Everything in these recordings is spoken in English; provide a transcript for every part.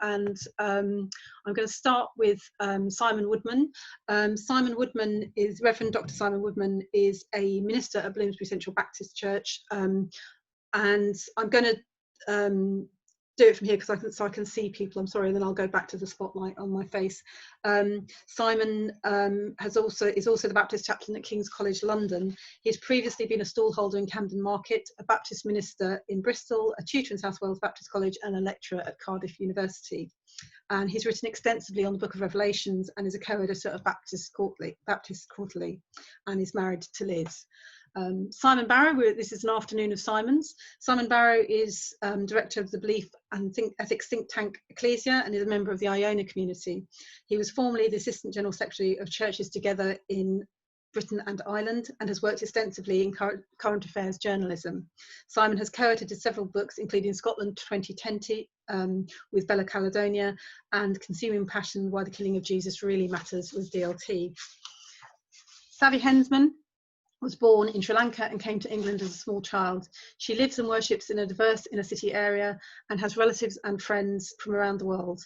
And I'm going to start with Simon Woodman. Reverend Dr. Simon Woodman is a minister at Bloomsbury Central Baptist Church, and I'm going to do it from here because I can see people. I'm sorry, and then I'll go back to the spotlight on my face. Simon is also the Baptist chaplain at King's College London. He's previously been a stallholder in Camden Market, a Baptist minister in Bristol, a tutor in South Wales Baptist College, and a lecturer at Cardiff University. And he's written extensively on the Book of Revelations and is a co-editor of Baptist Quarterly, and is married to Liz. Simon Barrow, this is an afternoon of Simons. Simon Barrow is director of the Belief and Ethics think tank Ecclesia and is a member of the Iona community. He was formerly the Assistant General Secretary of Churches Together in Britain and Ireland and has worked extensively in current affairs journalism. Simon has co-edited several books, including Scotland 2020 with Bella Caledonia and Consuming Passion, Why the Killing of Jesus Really Matters with DLT. Savi Hensman was born in Sri Lanka and came to England as a small child. She lives and worships in a diverse inner city area and has relatives and friends from around the world.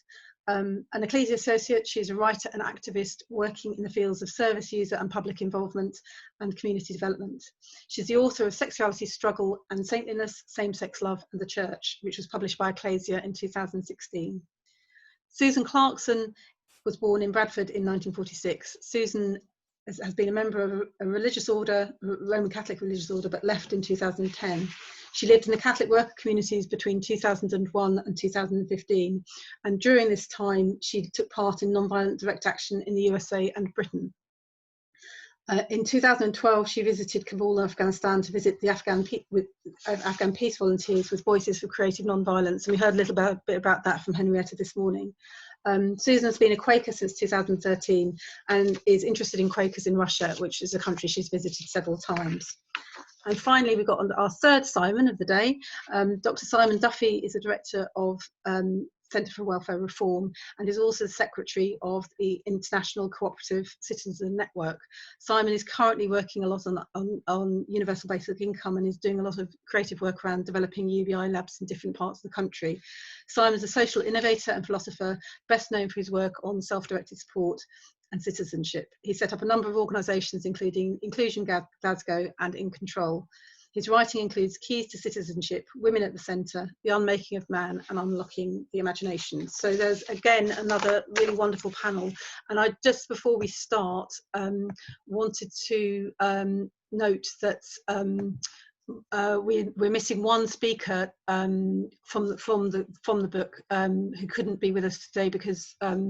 An Ecclesia associate, she is a writer and activist working in the fields of service user and public involvement and community development. She's the author of Sexuality, Struggle and Saintliness, Same-Sex Love and the Church, which was published by Ecclesia in 2016. Susan Clarkson was born in Bradford in 1946. Susan has been a member of a religious order, Roman Catholic religious order, but left in 2010. She lived in the Catholic worker communities between 2001 and 2015. And during this time, she took part in nonviolent direct action in the USA and Britain. In 2012, she visited Kabul, Afghanistan, to visit the Afghan peace volunteers with Voices for Creative Nonviolence. And we heard a little bit about that from Henrietta this morning. Susan has been a Quaker since 2013 and is interested in Quakers in Russia, which is a country she's visited several times. And finally, we've got our third Simon of the day. Dr. Simon Duffy is a director of Centre for Welfare Reform and is also the secretary of the International Cooperative Citizen Network. Simon is currently working a lot on universal basic income and is doing a lot of creative work around developing UBI labs in different parts of the country. Simon is a social innovator and philosopher, best known for his work on self-directed support and citizenship. He set up a number of organisations, including Inclusion Glasgow and In Control. His writing includes Keys to Citizenship, Women at the Centre, The Unmaking of Man and Unlocking the Imagination. So there's again another really wonderful panel. And I just before we start wanted to note that we're missing one speaker from the book who couldn't be with us today because a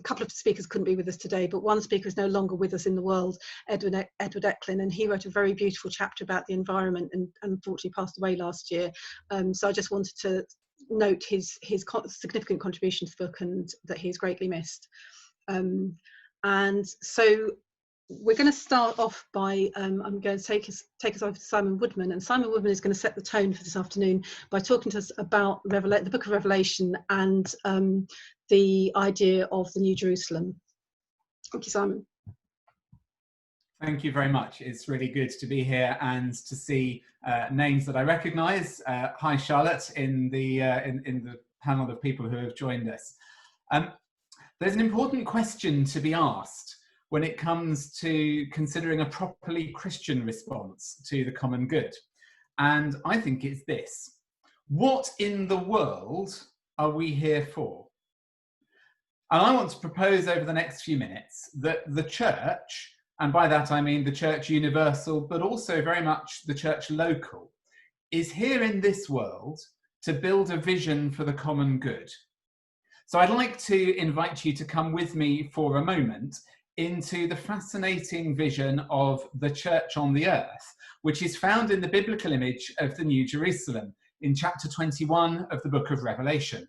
couple of speakers couldn't be with us today, but one speaker is no longer with us in the world, Edward Ecklin, and he wrote a very beautiful chapter about the environment and unfortunately passed away last year. So I just wanted to note his significant contribution to the book and that he is greatly missed. And so we're going to start off by, I'm going to take us over to Simon Woodman, and Simon Woodman is going to set the tone for this afternoon by talking to us about the Book of Revelation and the idea of the New Jerusalem. Thank you, Simon. Thank you very much. It's really good to be here and to see names that I recognise. Hi, Charlotte, in the panel of people who have joined us. There's an important question to be asked when it comes to considering a properly Christian response to the common good. And I think it's this: what in the world are we here for? And I want to propose over the next few minutes that the church, and by that I mean the church universal, but also very much the church local, is here in this world to build a vision for the common good. So I'd like to invite you to come with me for a moment into the fascinating vision of the church on the earth, which is found in the biblical image of the New Jerusalem in chapter 21 of the Book of Revelation.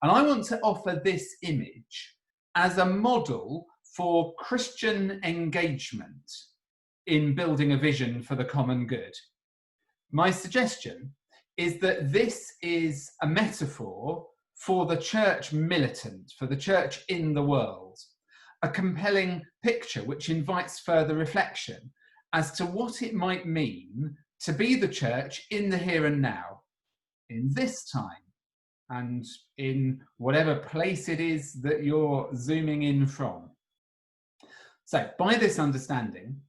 And I want to offer this image as a model for Christian engagement in building a vision for the common good. My suggestion is that this is a metaphor for the church militant, for the church in the world, a compelling picture which invites further reflection as to what it might mean to be the church in the here and now, in this time, and in whatever place it is that you're zooming in from. So by this understanding,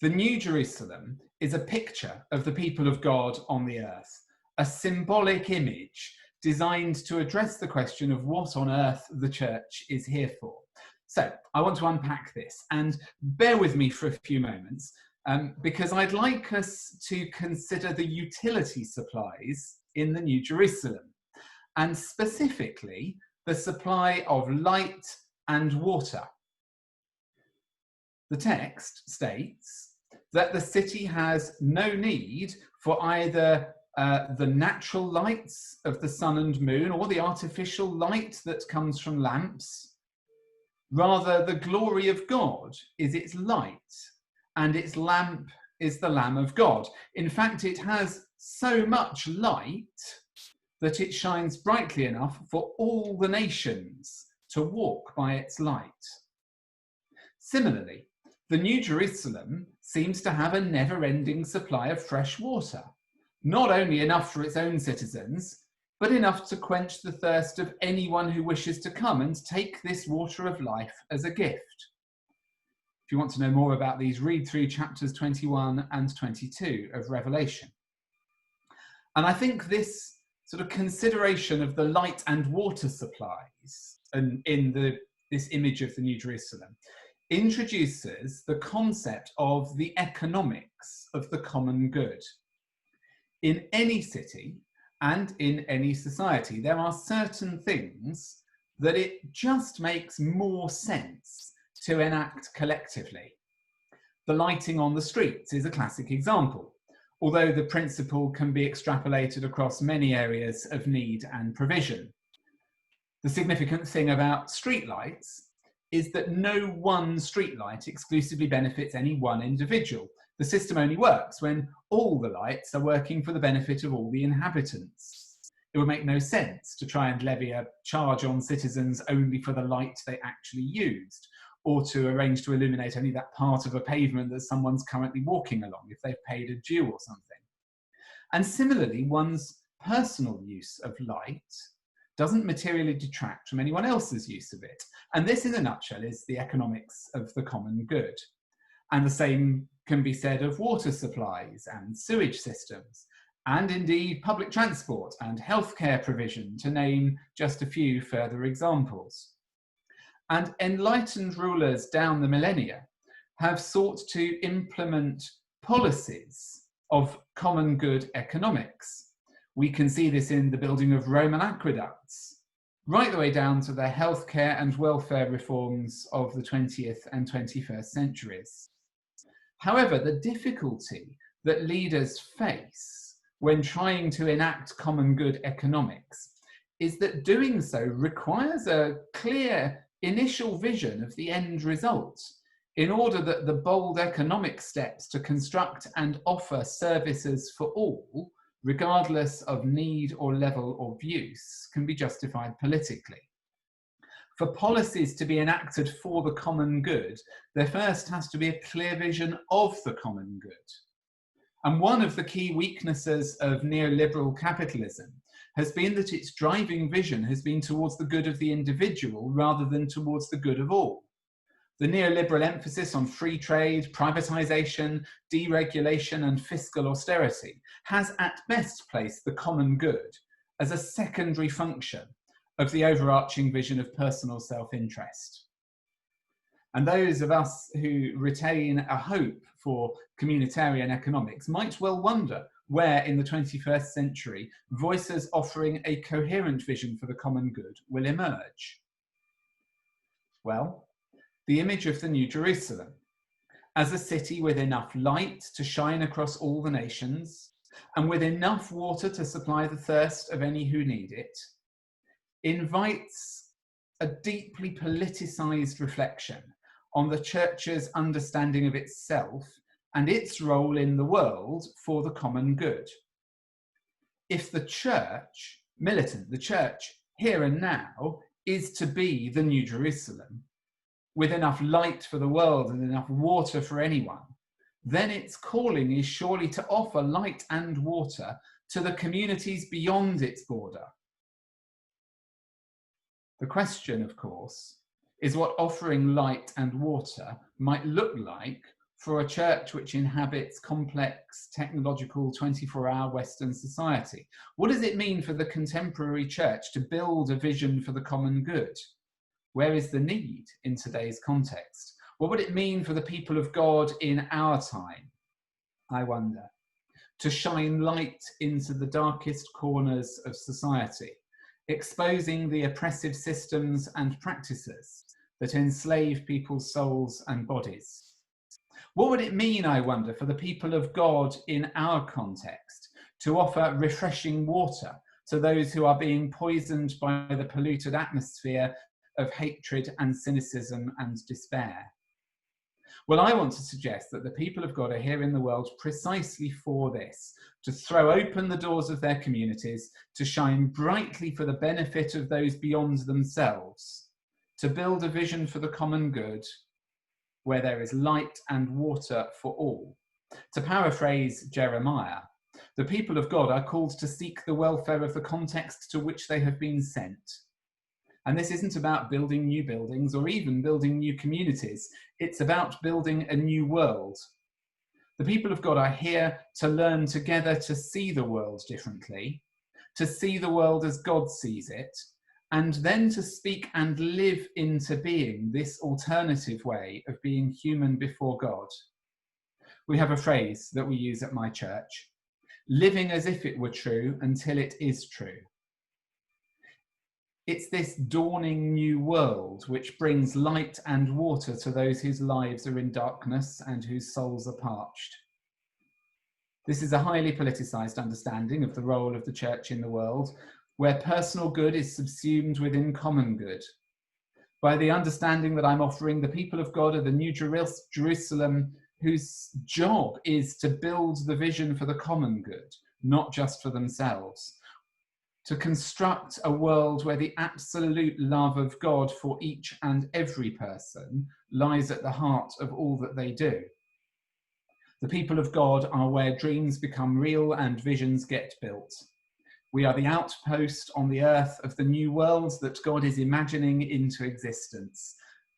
the New Jerusalem is a picture of the people of God on the earth, a symbolic image designed to address the question of what on earth the church is here for. So I want to unpack this, and bear with me for a few moments, because I'd like us to consider the utility supplies in the New Jerusalem, and specifically the supply of light and water. The text states that the city has no need for either the natural lights of the sun and moon or the artificial light that comes from lamps. Rather, the glory of God is its light, and its lamp is the Lamb of God. In fact, it has so much light that it shines brightly enough for all the nations to walk by its light. Similarly, the New Jerusalem seems to have a never-ending supply of fresh water, not only enough for its own citizens, but enough to quench the thirst of anyone who wishes to come and take this water of life as a gift. If you want to know more about these, read through chapters 21 and 22 of Revelation. And I think this sort of consideration of the light and water supplies in this image of the New Jerusalem introduces the concept of the economics of the common good. In any city and in any society, there are certain things that it just makes more sense to enact collectively. The lighting on the streets is a classic example, although the principle can be extrapolated across many areas of need and provision. The significant thing about streetlights is that no one streetlight exclusively benefits any one individual. The system only works when all the lights are working for the benefit of all the inhabitants. It would make no sense to try and levy a charge on citizens only for the light they actually used, or to arrange to illuminate only that part of a pavement that someone's currently walking along if they've paid a due or something. And similarly, one's personal use of light doesn't materially detract from anyone else's use of it. And this, in a nutshell, is the economics of the common good. And the same can be said of water supplies and sewage systems, and indeed public transport and healthcare provision, to name just a few further examples. And enlightened rulers down the millennia have sought to implement policies of common good economics. We can see this in the building of Roman aqueducts, right the way down to the healthcare and welfare reforms of the 20th and 21st centuries. However, the difficulty that leaders face when trying to enact common good economics is that doing so requires a clear initial vision of the end result, in order that the bold economic steps to construct and offer services for all, regardless of need or level of use, can be justified politically. For policies to be enacted for the common good, there first has to be a clear vision of the common good. And one of the key weaknesses of neoliberal capitalism has been that its driving vision has been towards the good of the individual rather than towards the good of all. The neoliberal emphasis on free trade, privatization, deregulation, and fiscal austerity has at best placed the common good as a secondary function of the overarching vision of personal self-interest. And those of us who retain a hope for communitarian economics might well wonder where in the 21st century voices offering a coherent vision for the common good will emerge. Well, the image of the New Jerusalem as a city with enough light to shine across all the nations and with enough water to supply the thirst of any who need it, invites a deeply politicized reflection on the church's understanding of itself and its role in the world for the common good. If the church, militant, the church here and now, is to be the New Jerusalem, with enough light for the world and enough water for anyone, then its calling is surely to offer light and water to the communities beyond its border. The question, of course, is what offering light and water might look like for a church which inhabits complex, technological, 24-hour Western society. What does it mean for the contemporary church to build a vision for the common good? Where is the need in today's context? What would it mean for the people of God in our time, I wonder, to shine light into the darkest corners of society, exposing the oppressive systems and practices that enslave people's souls and bodies? What would it mean, I wonder, for the people of God in our context to offer refreshing water to those who are being poisoned by the polluted atmosphere of hatred and cynicism and despair? Well, I want to suggest that the people of God are here in the world precisely for this, to throw open the doors of their communities, to shine brightly for the benefit of those beyond themselves, to build a vision for the common good where there is light and water for all. To paraphrase Jeremiah, the people of God are called to seek the welfare of the context to which they have been sent. And this isn't about building new buildings or even building new communities. It's about building a new world. The people of God are here to learn together to see the world differently, to see the world as God sees it, and then to speak and live into being this alternative way of being human before God. We have a phrase that we use at my church: living as if it were true until it is true. It's this dawning new world which brings light and water to those whose lives are in darkness and whose souls are parched. This is a highly politicized understanding of the role of the church in the world, where personal good is subsumed within common good. By the understanding that I'm offering, the people of God are the new Jerusalem, whose job is to build the vision for the common good, not just for themselves. To construct a world where the absolute love of God for each and every person lies at the heart of all that they do. The people of God are where dreams become real and visions get built. We are the outpost on the earth of the new world that God is imagining into existence.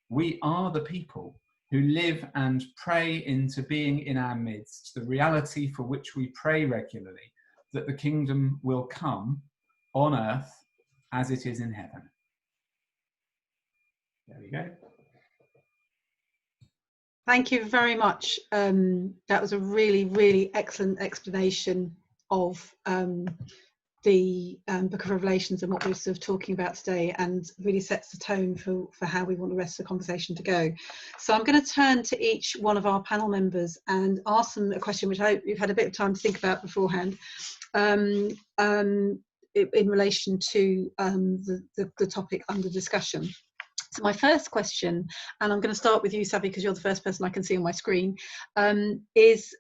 We are the people who live and pray into being in our midst, the reality for which we pray regularly, that the kingdom will come on earth as it is in heaven. There we go. Thank you very much. That was a really, really excellent explanation of the Book of Revelations and what we're sort of talking about today, and really sets the tone for how we want the rest of the conversation to go. So I'm going to turn to each one of our panel members and ask them a question which I hope you've had a bit of time to think about beforehand. In relation to the topic under discussion. So my first question, and I'm going to start with you, Savi, because you're the first person I can see on my screen, is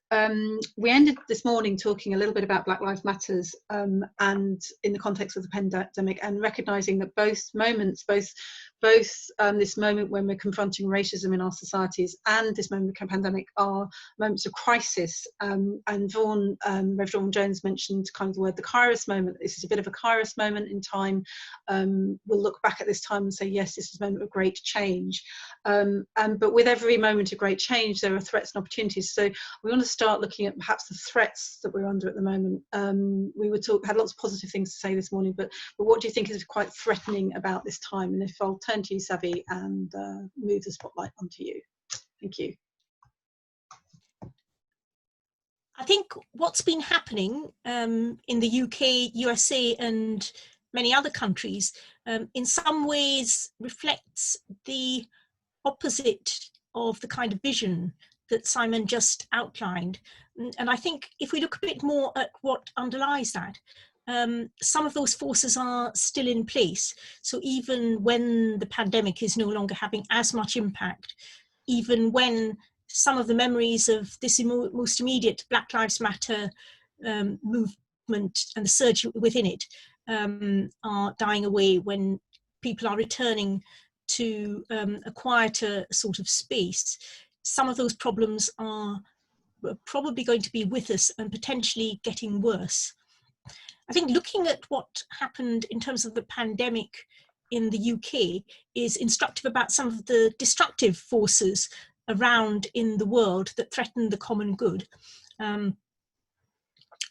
we ended this morning talking a little bit about Black Lives Matters and in the context of the pandemic, and recognising that both this moment when we're confronting racism in our societies and this moment of pandemic are moments of crisis. And Rev. Vaughan Jones mentioned kind of the word the Kairos moment. This is a bit of a Kairos moment in time. We'll look back at this time and say, yes, this is a moment of great change. But with every moment of great change, there are threats and opportunities. So we want to start looking at perhaps the threats that we're under at the moment. We had lots of positive things to say this morning, but what do you think is quite threatening about this time? And if I'll turn to you, Savi, and move the spotlight onto you. Thank you. I think what's been happening in the UK, USA, and many other countries in some ways reflects the opposite of the kind of vision that Simon just outlined. And I think if we look a bit more at what underlies that, some of those forces are still in place. So even when the pandemic is no longer having as much impact, even when some of the memories of this most immediate Black Lives Matter movement and the surge within it are dying away, when people are returning to a quieter sort of space, some of those problems are probably going to be with us and potentially getting worse. I think looking at what happened in terms of the pandemic in the UK is instructive about some of the destructive forces around in the world that threaten the common good.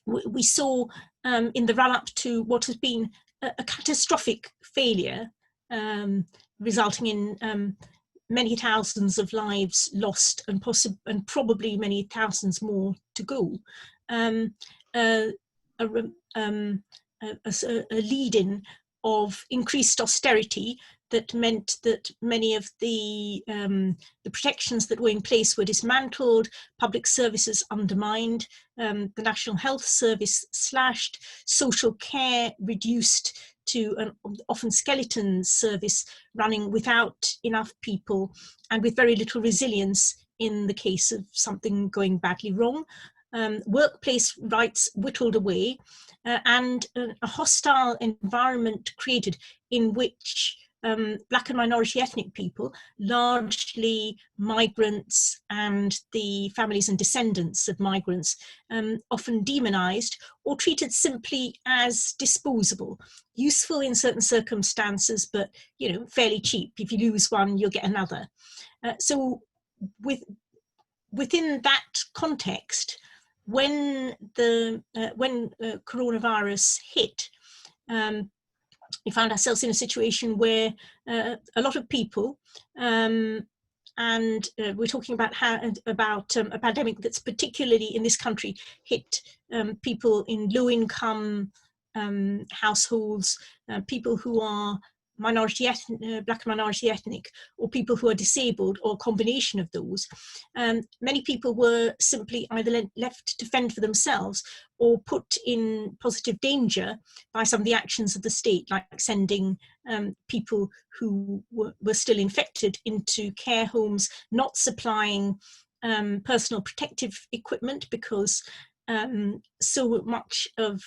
We saw in the run-up to what has been a catastrophic failure, resulting in many thousands of lives lost and probably many thousands more to go. A lead-in of increased austerity that meant that many of the protections that were in place were dismantled, public services undermined, the National Health Service slashed, social care reduced to an often skeleton service running without enough people and with very little resilience in the case of something going badly wrong. Workplace rights whittled away, and a hostile environment created in which Black and minority ethnic people, largely migrants and the families and descendants of migrants, often demonized or treated simply as disposable, useful in certain circumstances, but fairly cheap. If you lose one, you'll get another. So within that context, when coronavirus hit, we found ourselves in a situation where a lot of people, and we're talking about a pandemic that's particularly in this country hit people in low-income households, people who are minority ethnic, Black and minority ethnic, or people who are disabled, or a combination of those. Many people were simply either left to fend for themselves or put in positive danger by some of the actions of the state, like sending people who were still infected into care homes, not supplying personal protective equipment because so much of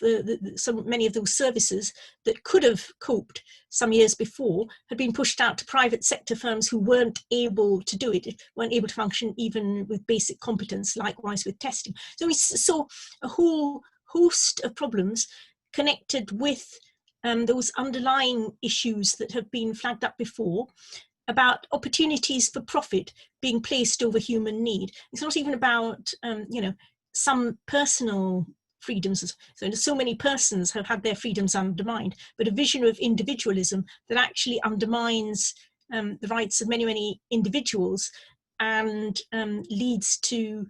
so many of those services that could have coped some years before had been pushed out to private sector firms who weren't able to do it, weren't able to function even with basic competence, likewise with testing. So we saw a whole host of problems connected with those underlying issues that have been flagged up before, about opportunities for profit being placed over human need. It's not even about, some personal freedoms. So many persons have had their freedoms undermined, but a vision of individualism that actually undermines the rights of many individuals and leads to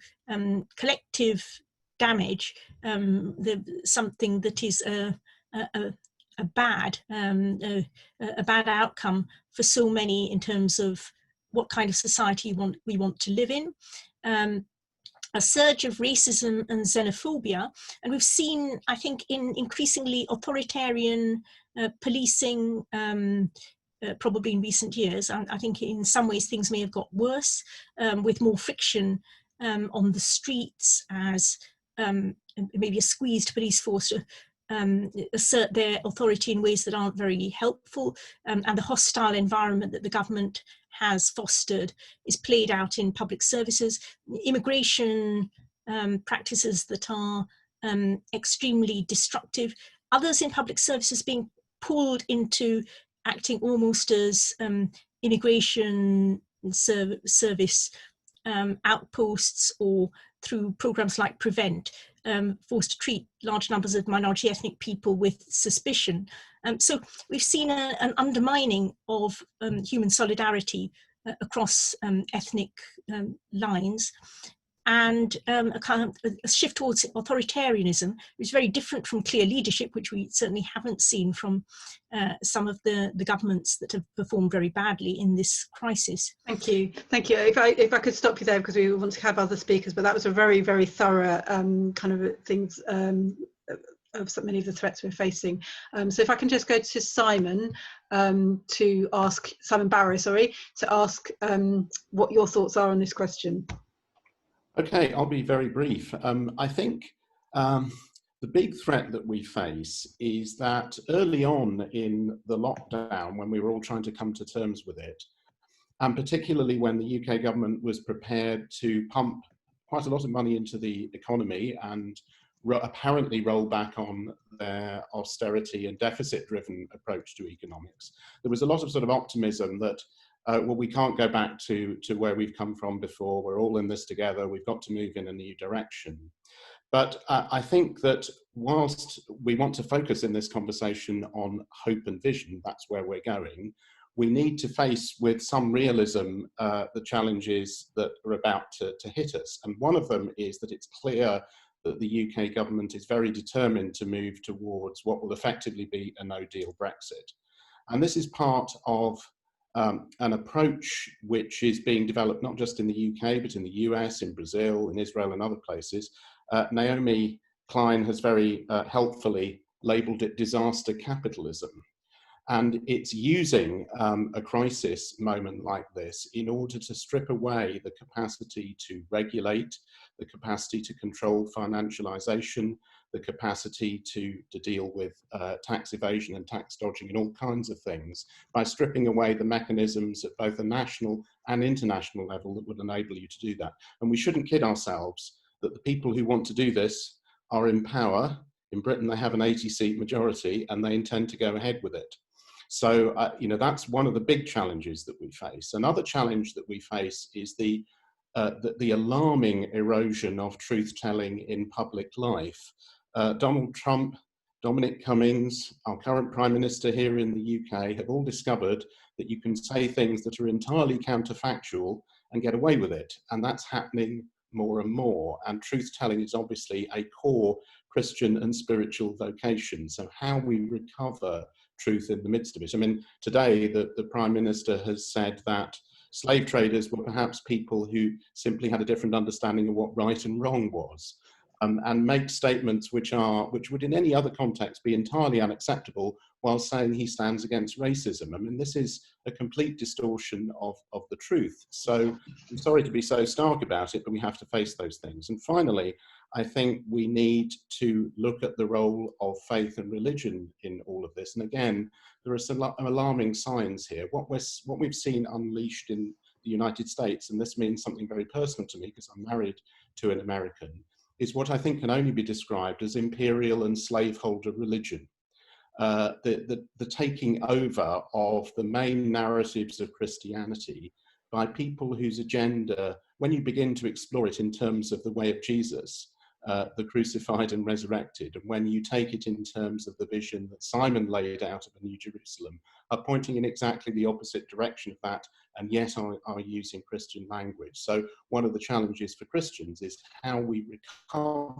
collective damage, something that is a bad outcome for so many in terms of what kind of society we want to live in. A surge of racism and xenophobia, and we've seen, I think, in increasingly authoritarian policing, probably in recent years. I think in some ways things may have got worse, with more friction on the streets as maybe a squeezed police force assert their authority in ways that aren't very helpful, and the hostile environment that the government has fostered is played out in public services, immigration practices that are extremely destructive, others in public services being pulled into acting almost as immigration service outposts, or through programs like Prevent, forced to treat large numbers of minority ethnic people with suspicion. So we've seen an undermining of human solidarity across ethnic lines, and a shift towards authoritarianism, which is very different from clear leadership, which we certainly haven't seen from some of the governments that have performed very badly in this crisis. Thank you. If I could stop you there, because we want to have other speakers, but that was a very, very thorough kind of things of so many of the threats we're facing. So if I can just go to Simon to ask, Simon Barrow, sorry, to ask what your thoughts are on this question. Okay, I'll be very brief. I think the big threat that we face is that early on in the lockdown, when we were all trying to come to terms with it, and particularly when the UK government was prepared to pump quite a lot of money into the economy and apparently roll back on their austerity and deficit-driven approach to economics. There was a lot of sort of optimism that, well, we can't go back to where we've come from before. We're all in this together. We've got to move in a new direction. But I think that whilst we want to focus in this conversation on hope and vision, that's where we're going, we need to face with some realism the challenges that are about to hit us. And one of them is that it's clear that the UK government is very determined to move towards what will effectively be a no-deal Brexit. And this is part of an approach which is being developed not just in the UK, but in the US, in Brazil, in Israel and other places. Naomi Klein has very helpfully labelled it disaster capitalism. And it's using a crisis moment like this in order to strip away the capacity to regulate, the capacity to control financialization, the capacity to deal with tax evasion and tax dodging and all kinds of things by stripping away the mechanisms at both a national and international level that would enable you to do that. And we shouldn't kid ourselves that the people who want to do this are in power. In Britain, they have an 80-seat majority and they intend to go ahead with it. So, you know, that's one of the big challenges that we face. Another challenge that we face is the alarming erosion of truth-telling in public life. Donald Trump, Dominic Cummings, our current Prime Minister here in the UK, have all discovered that you can say things that are entirely counterfactual and get away with it. And that's happening more and more. And truth-telling is obviously a core Christian and spiritual vocation. So how we recover truth in the midst of it. I mean, today the Prime Minister has said that slave traders were perhaps people who simply had a different understanding of what right and wrong was, and make statements which would in any other context be entirely unacceptable, while saying he stands against racism. I mean, this is a complete distortion of the truth. So I'm sorry to be so stark about it, but we have to face those things. And finally, I think we need to look at the role of faith and religion in all of this. And again, there are some alarming signs here. What we've seen unleashed in the United States, and this means something very personal to me because I'm married to an American, is what I think can only be described as imperial and slaveholder religion. The taking over of the main narratives of Christianity by people whose agenda, when you begin to explore it in terms of the way of Jesus, the crucified and resurrected, and when you take it in terms of the vision that Simon laid out of a New Jerusalem, are pointing in exactly the opposite direction of that, and yet are using Christian language. So one of the challenges for Christians is how we recover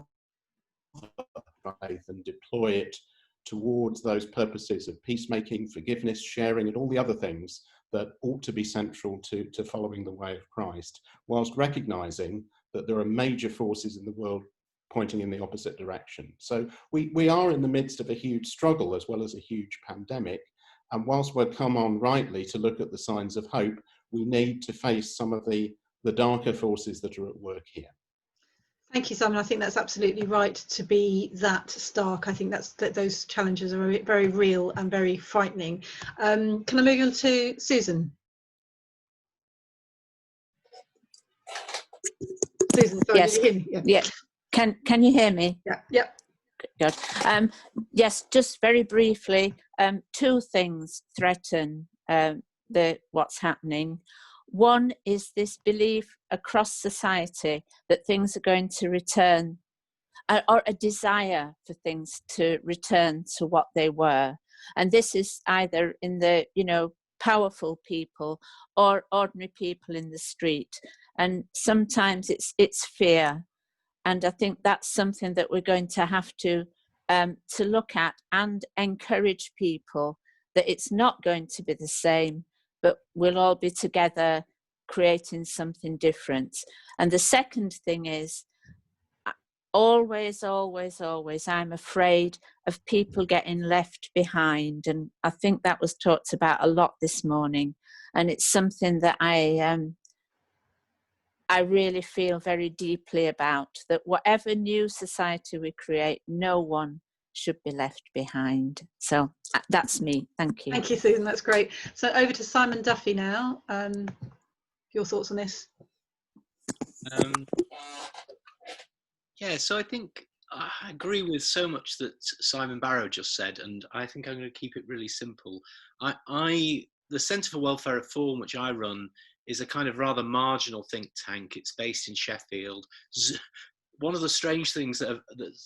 faith and deploy it towards those purposes of peacemaking, forgiveness, sharing, and all the other things that ought to be central to following the way of Christ, whilst recognizing that there are major forces in the world pointing in the opposite direction. So we are in the midst of a huge struggle as well as a huge pandemic. And whilst we're come on rightly to look at the signs of hope, we need to face some of the darker forces that are at work here. Thank you, Simon. I think that's absolutely right to be that stark. I think that those challenges are very, very real and very frightening. Can I move on to Susan? Susan, sorry, yes. did you hear me? Yeah. Can you hear me? Yeah. Yeah. Good. Yes, just very briefly, two things threaten what's happening. One is this belief across society that things are going to return, or a desire for things to return to what they were. And this is either in the, powerful people or ordinary people in the street. And sometimes it's fear. And I think that's something that we're going to have to look at and encourage people that it's not going to be the same, but we'll all be together creating something different. And the second thing is, always, I'm afraid of people getting left behind. And I think that was talked about a lot this morning. And it's something that I really feel very deeply about, that whatever new society we create, no one should be left behind. So that's me. Thank you. Thank you, Susan. That's great. So over to Simon Duffy now. Your thoughts on this? Yeah, so I think I agree with so much that Simon Barrow just said, and I think I'm going to keep it really simple. The Centre for Welfare Reform, which I run, is a kind of rather marginal think tank. It's based in Sheffield. One of the strange things that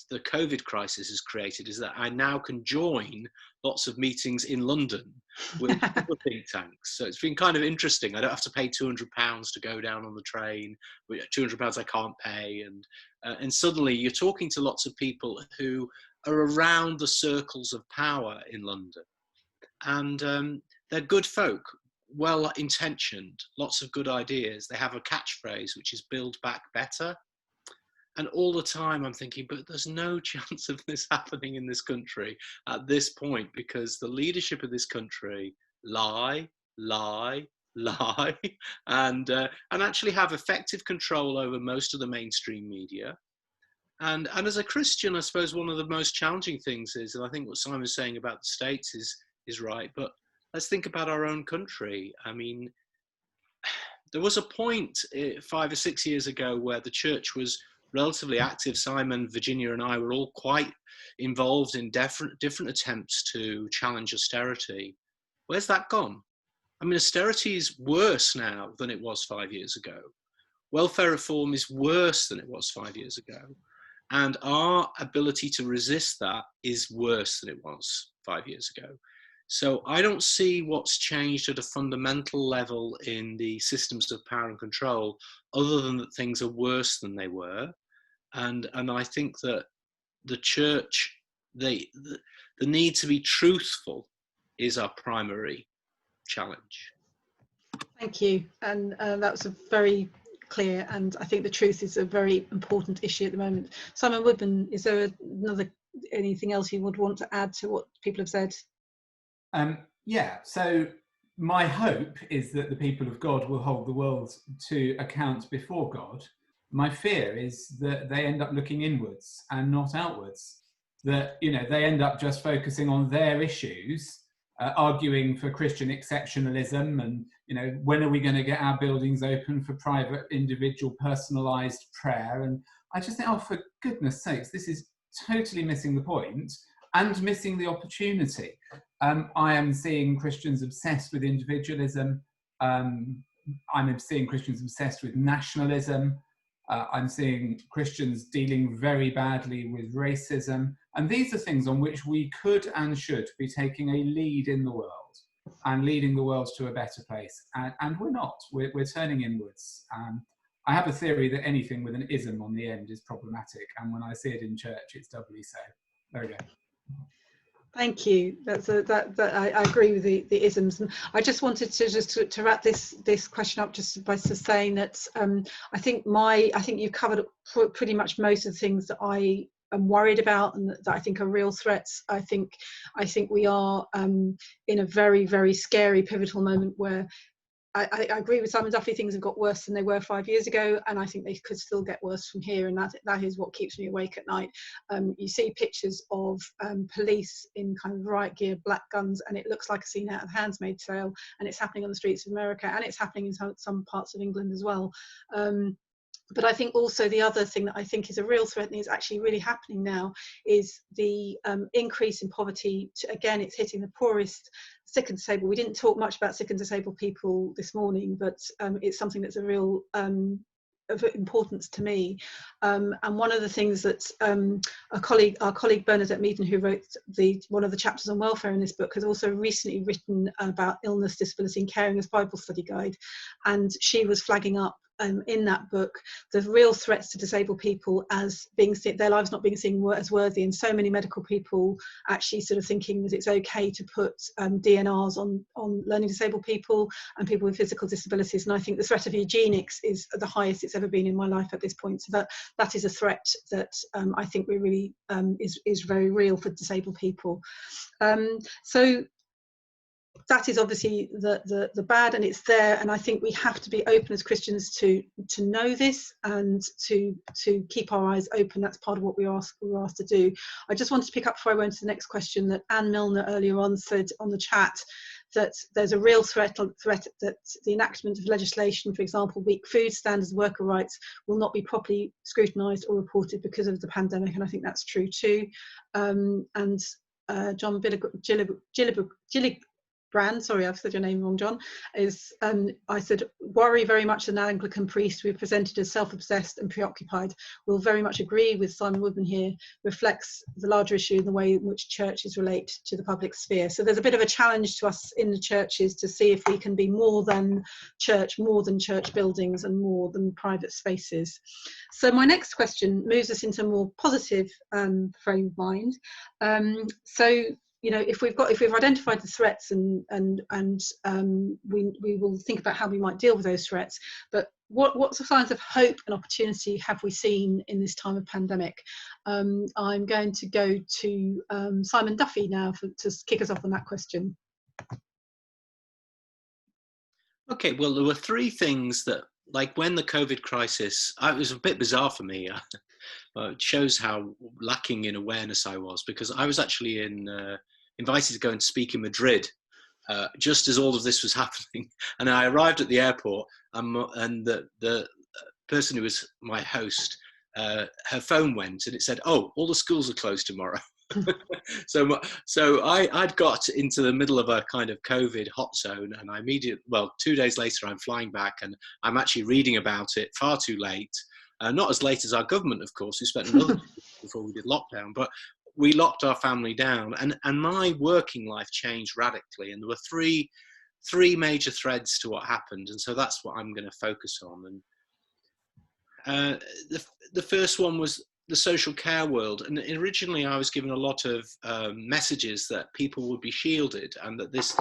the COVID crisis has created is that I now can join lots of meetings in London with other think tanks. So it's been kind of interesting. I don't have to pay £200 to go down on the train. £200 I can't pay, and suddenly you're talking to lots of people who are around the circles of power in London, and they're good folk, well intentioned, lots of good ideas. They have a catchphrase which is "Build Back Better." And all the time I'm thinking, but there's no chance of this happening in this country at this point, because the leadership of this country lie, and actually have effective control over most of the mainstream media. And as a Christian, I suppose one of the most challenging things is, and I think what Simon's saying about the States is right, but let's think about our own country. I mean, there was a point 5 or 6 years ago where the church was relatively active. Simon, Virginia and I were all quite involved in different attempts to challenge austerity. Where's that gone? I mean, austerity is worse now than it was 5 years ago. Welfare reform is worse than it was 5 years ago. And our ability to resist that is worse than it was 5 years ago. So I don't see what's changed at a fundamental level in the systems of power and control, other than that things are worse than they were. And I think that the church, the need to be truthful is our primary challenge. Thank you. And that was a very clear, and I think the truth is a very important issue at the moment. Simon Woodman, is there anything else you would want to add to what people have said? Yeah, so my hope is that the people of God will hold the world to account before God. My fear is that they end up looking inwards and not outwards, that, you know, they end up just focusing on their issues, arguing for Christian exceptionalism and, you know, when are we going to get our buildings open for private, individual, personalised prayer? And I just think, oh, for goodness sakes, this is totally missing the point and missing the opportunity. I am seeing Christians obsessed with individualism. I'm seeing Christians obsessed with nationalism. I'm seeing Christians dealing very badly with racism. And these are things on which we could and should be taking a lead in the world and leading the world to a better place. And we're not. We're turning inwards. I have a theory that anything with an ism on the end is problematic. And when I see it in church, it's doubly so. There we go. Thank you. I agree with the isms, and I just wanted to wrap this question up just by saying that I think you've covered pretty much most of the things that I am worried about and that I think are real threats. I think we are in a very, very scary pivotal moment where I agree with Simon Duffy, things have got worse than they were 5 years ago, and I think they could still get worse from here, and that is what keeps me awake at night. You see pictures of police in kind of riot gear, black guns, and it looks like a scene out of Handmaid's Tale, and it's happening on the streets of America, and it's happening in some parts of England as well. But I think also the other thing that I think is a real threat and is actually really happening now is the increase in poverty. Again, it's hitting the poorest, sick and disabled. We didn't talk much about sick and disabled people this morning, but it's something that's a real of importance to me. And one of the things that our colleague Bernadette Meaden, who wrote one of the chapters on welfare in this book, has also recently written about illness, disability and caring as Bible study guide. And she was flagging up in that book the real threats to disabled people as being their lives not being seen as worthy, and so many medical people actually sort of thinking that it's okay to put DNRs on learning disabled people and people with physical disabilities. And I think the threat of eugenics is the highest it's ever been in my life at this point. So that is a threat that I think we really is very real for disabled people. So that is obviously the bad, and it's there, and I think we have to be open as Christians to know this and to keep our eyes open. That's part of what we were asked to do. I just wanted to pick up before I went to the next question that Anne Milner earlier on said on the chat that there's a real threat that the enactment of legislation, for example, weak food standards, worker rights, will not be properly scrutinised or reported because of the pandemic, and I think that's true too. John Gillibrand, sorry, I've said your name wrong, John, is, I said, worry very much that an Anglican priest who presented as self-obsessed and preoccupied will very much agree with Simon Woodman here, reflects the larger issue in the way in which churches relate to the public sphere. So there's a bit of a challenge to us in the churches to see if we can be more than church buildings and more than private spaces. So my next question moves us into a more positive frame of mind. So, you know, if we've identified the threats and we will think about how we might deal with those threats, but what signs of hope and opportunity have we seen in this time of pandemic? I'm going to go to Simon Duffy now to kick us off on that question. Okay, well, there were three things that, like when the COVID crisis, it was a bit bizarre for me. It shows how lacking in awareness I was, because I was actually invited to go and speak in Madrid just as all of this was happening. And I arrived at the airport, and the person who was my host, her phone went and it said, "Oh, all the schools are closed tomorrow." So I'd got into the middle of a kind of COVID hot zone, and 2 days later I'm flying back, and I'm actually reading about it far too late. Not as late as our government, of course, who spent another before we did lockdown, but we locked our family down, and my working life changed radically. And there were three major threads to what happened, and so that's what I'm going to focus on. And the first one was the social care world. And originally I was given a lot of messages that people would be shielded and that this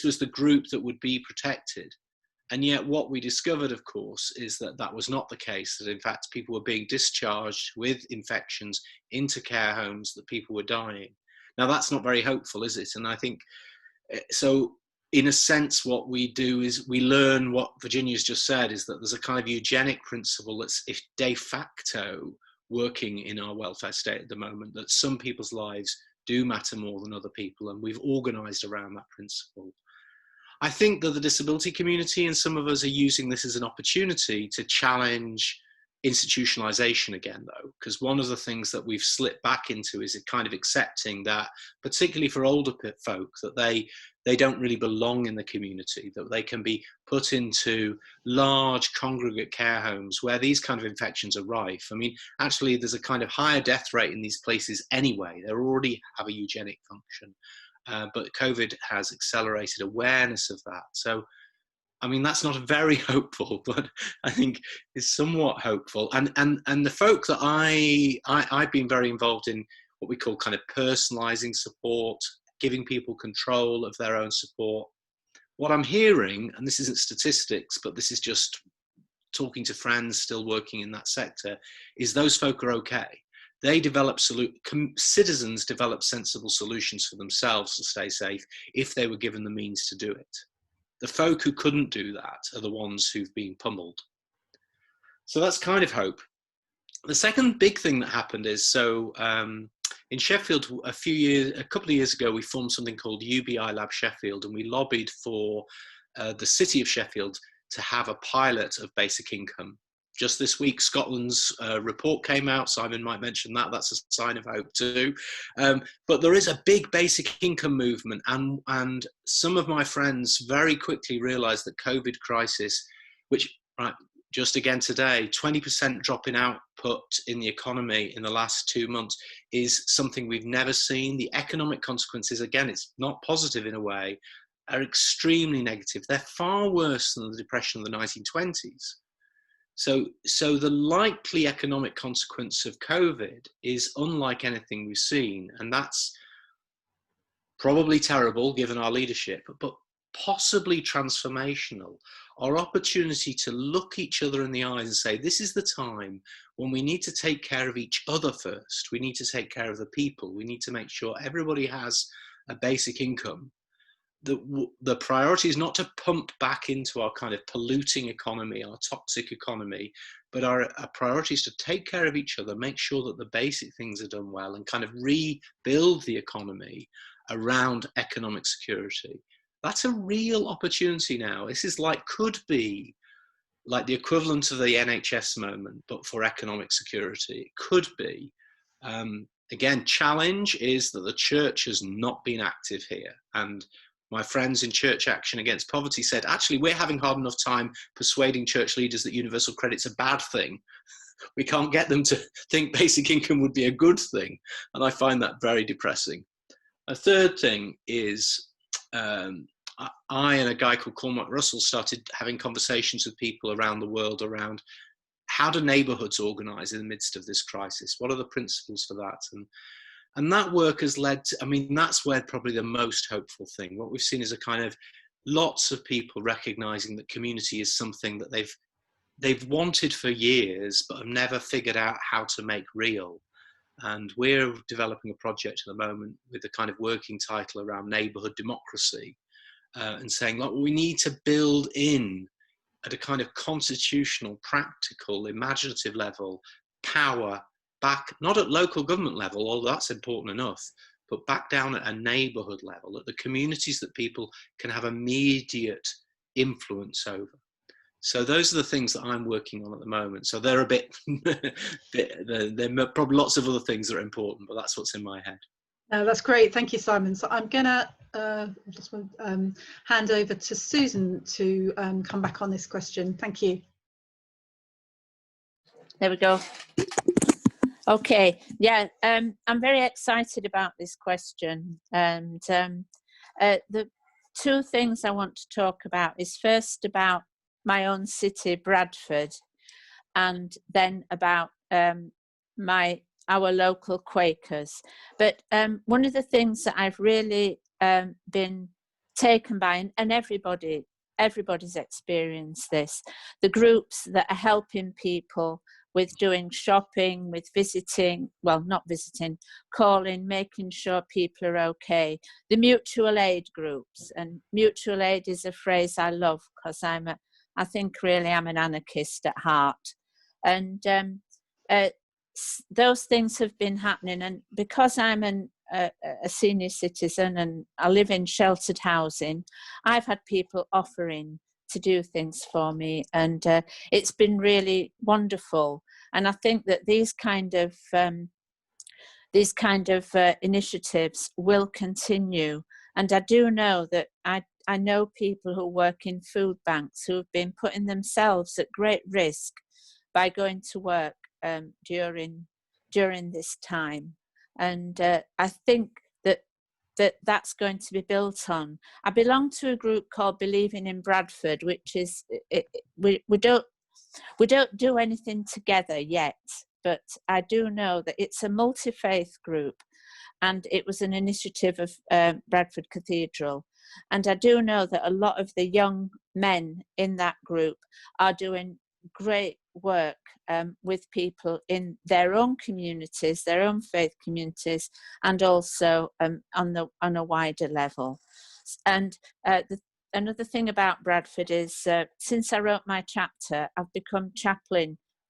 was the group that would be protected. And yet what we discovered, of course, is that that was not the case, that in fact people were being discharged with infections into care homes, that people were dying. Now that's not very hopeful, is it? And I think, so in a sense what we do is we learn what Virginia's just said, is that there's a kind of eugenic principle that's de facto working in our welfare state at the moment, that some people's lives do matter more than other people, and we've organised around that principle. I think that the disability community and some of us are using this as an opportunity to challenge institutionalization again, though, because one of the things that we've slipped back into is a kind of accepting that, particularly for older folk, that they don't really belong in the community, that they can be put into large congregate care homes where these kind of infections are rife. I mean, actually, there's a kind of higher death rate in these places anyway. They already have a eugenic function. But COVID has accelerated awareness of that. So, I mean, that's not very hopeful, but I think it's somewhat hopeful. And the folk that I've been very involved in what we call kind of personalizing support, giving people control of their own support. What I'm hearing, and this isn't statistics, but this is just talking to friends still working in that sector, is those folk are okay. They develop citizens develop sensible solutions for themselves to stay safe if they were given the means to do it. The folk who couldn't do that are the ones who've been pummeled. So that's kind of hope. The second big thing that happened is, so in Sheffield a couple of years ago, we formed something called UBI Lab Sheffield, and we lobbied for the city of Sheffield to have a pilot of basic income. Just this week, Scotland's report came out. Simon might mention that. That's a sign of hope too. But there is a big basic income movement. And some of my friends very quickly realized that COVID crisis, which, right, just again today, 20% drop in output in the economy in the last 2 months is something we've never seen. The economic consequences, again, it's not positive in a way, are extremely negative. They're far worse than the depression of the 1920s. So the likely economic consequence of COVID is unlike anything we've seen, and that's probably terrible given our leadership, but possibly transformational. Our opportunity to look each other in the eyes and say, this is the time when we need to take care of each other first. We need to take care of the people. We need to make sure everybody has a basic income. The priority is not to pump back into our kind of polluting economy, our toxic economy, but our priority is to take care of each other, make sure that the basic things are done well, and kind of rebuild the economy around economic security. That's a real opportunity now. This is like, could be like the equivalent of the NHS moment, but for economic security. It could be. Again, challenge is that the church has not been active here. And my friends in Church Action Against Poverty said, actually, we're having hard enough time persuading church leaders that universal credit's a bad thing. We can't get them to think basic income would be a good thing. And I find that very depressing. A third thing is, I and a guy called Cormac Russell started having conversations with people around the world around how do neighbourhoods organise in the midst of this crisis? What are the principles for that? And that work has led to, I mean, that's where probably the most hopeful thing. What we've seen is a kind of lots of people recognising that community is something that they've wanted for years, but have never figured out how to make real. And we're developing a project at the moment with a kind of working title around neighbourhood democracy, and saying, look, we need to build in at a kind of constitutional, practical, imaginative level, power back, not at local government level, although that's important enough, but back down at a neighbourhood level, at the communities that people can have immediate influence over. So those are the things that I'm working on at the moment. So they're a bit, there are probably lots of other things that are important, but that's what's in my head. No, that's great. Thank you, Simon. So I'm going to just hand over to Susan to come back on this question. Thank you. There we go. Okay, yeah, I'm very excited about this question. And the two things I want to talk about is first about my own city, Bradford, and then about our local Quakers. But one of the things that I've really been taken by, and everybody's experienced this, the groups that are helping people with doing shopping, with visiting, well, not visiting, calling, making sure people are okay. The mutual aid groups, and mutual aid is a phrase I love because I think really I'm an anarchist at heart. And those things have been happening, and because I'm a senior citizen and I live in sheltered housing, I've had people offering to do things for me, and it's been really wonderful. And I think that these kind of initiatives will continue. And I do know that I know people who work in food banks who have been putting themselves at great risk by going to work during this time. And I think that's going to be built on. I belong to a group called Believing in Bradford, which is we don't do anything together yet, but I do know that it's a multi-faith group, and it was an initiative of Bradford Cathedral. And I do know that a lot of the young men in that group are doing great work with people in their own communities, their own faith communities, and also on a wider level. And another thing about Bradford is since I wrote my chapter, I've become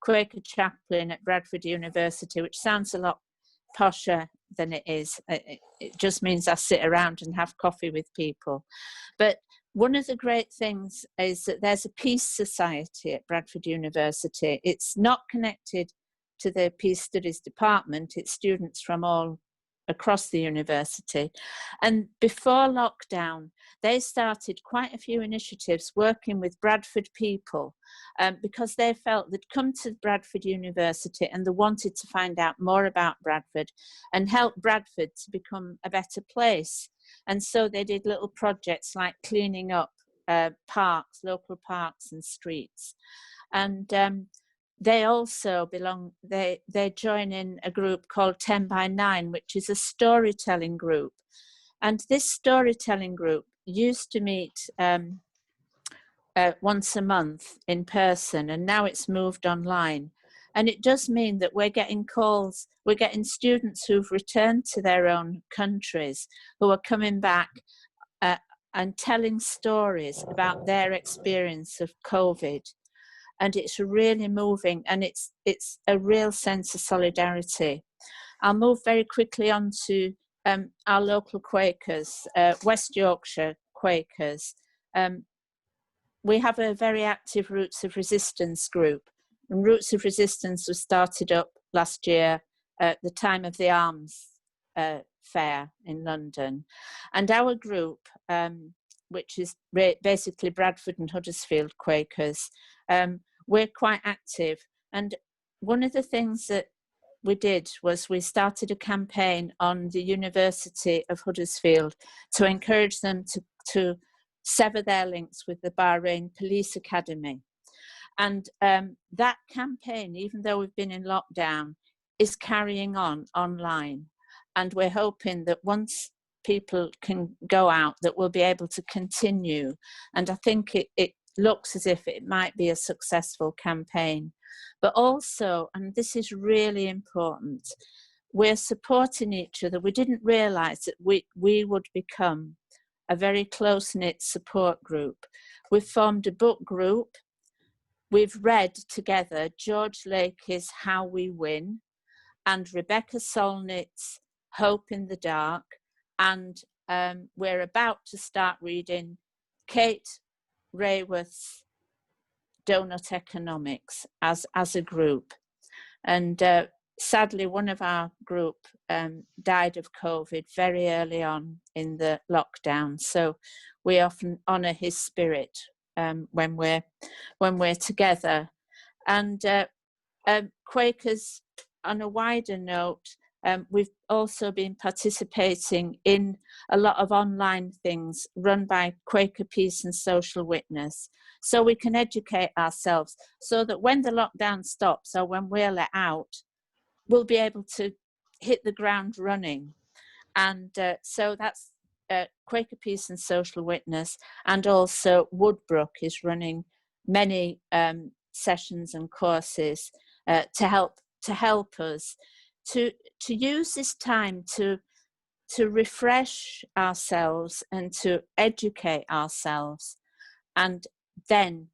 Quaker chaplain at Bradford University, which sounds a lot posher than it is. It just means I sit around and have coffee with people. But one of the great things is that there's a Peace Society at Bradford University. It's not connected to the Peace Studies department. It's students from all across the university. And before lockdown, they started quite a few initiatives working with Bradford people because they felt they'd come to Bradford University and they wanted to find out more about Bradford and help Bradford to become a better place. And so they did little projects like cleaning up parks, local parks and streets. And they also they join in a group called 10 by 9, which is a storytelling group. And this storytelling group used to meet once a month in person, and now it's moved online. And it does mean that we're getting calls, we're getting students who've returned to their own countries, who are coming back and telling stories about their experience of COVID. And it's really moving, and it's a real sense of solidarity. I'll move very quickly on to our local Quakers, West Yorkshire Quakers. We have a very active Roots of Resistance group, and Roots of Resistance was started up last year at the time of the Arms Fair in London. And our group, which is basically Bradford and Huddersfield Quakers, we're quite active. And one of the things that we did was we started a campaign on the University of Huddersfield to encourage them to sever their links with the Bahrain Police Academy. And that campaign, even though we've been in lockdown, is carrying on online. And we're hoping that once people can go out, that we'll be able to continue. And I think it looks as if it might be a successful campaign. But also, and this is really important, we're supporting each other. We didn't realise that we would become a very close-knit support group. We've formed a book group. We've read together George Lakey's How We Win and Rebecca Solnit's Hope in the Dark. And we're about to start reading Kate Raworth's Donut Economics as a group. And sadly, one of our group died of COVID very early on in the lockdown. So we often honour his spirit when we're together. And Quakers, on a wider note, we've also been participating in a lot of online things run by Quaker Peace and Social Witness, so we can educate ourselves, so that when the lockdown stops or when we're let out, we'll be able to hit the ground running. And so that's Quaker Peace and Social Witness, and also Woodbrook is running many sessions and courses to help us to use this time to refresh ourselves and to educate ourselves, and then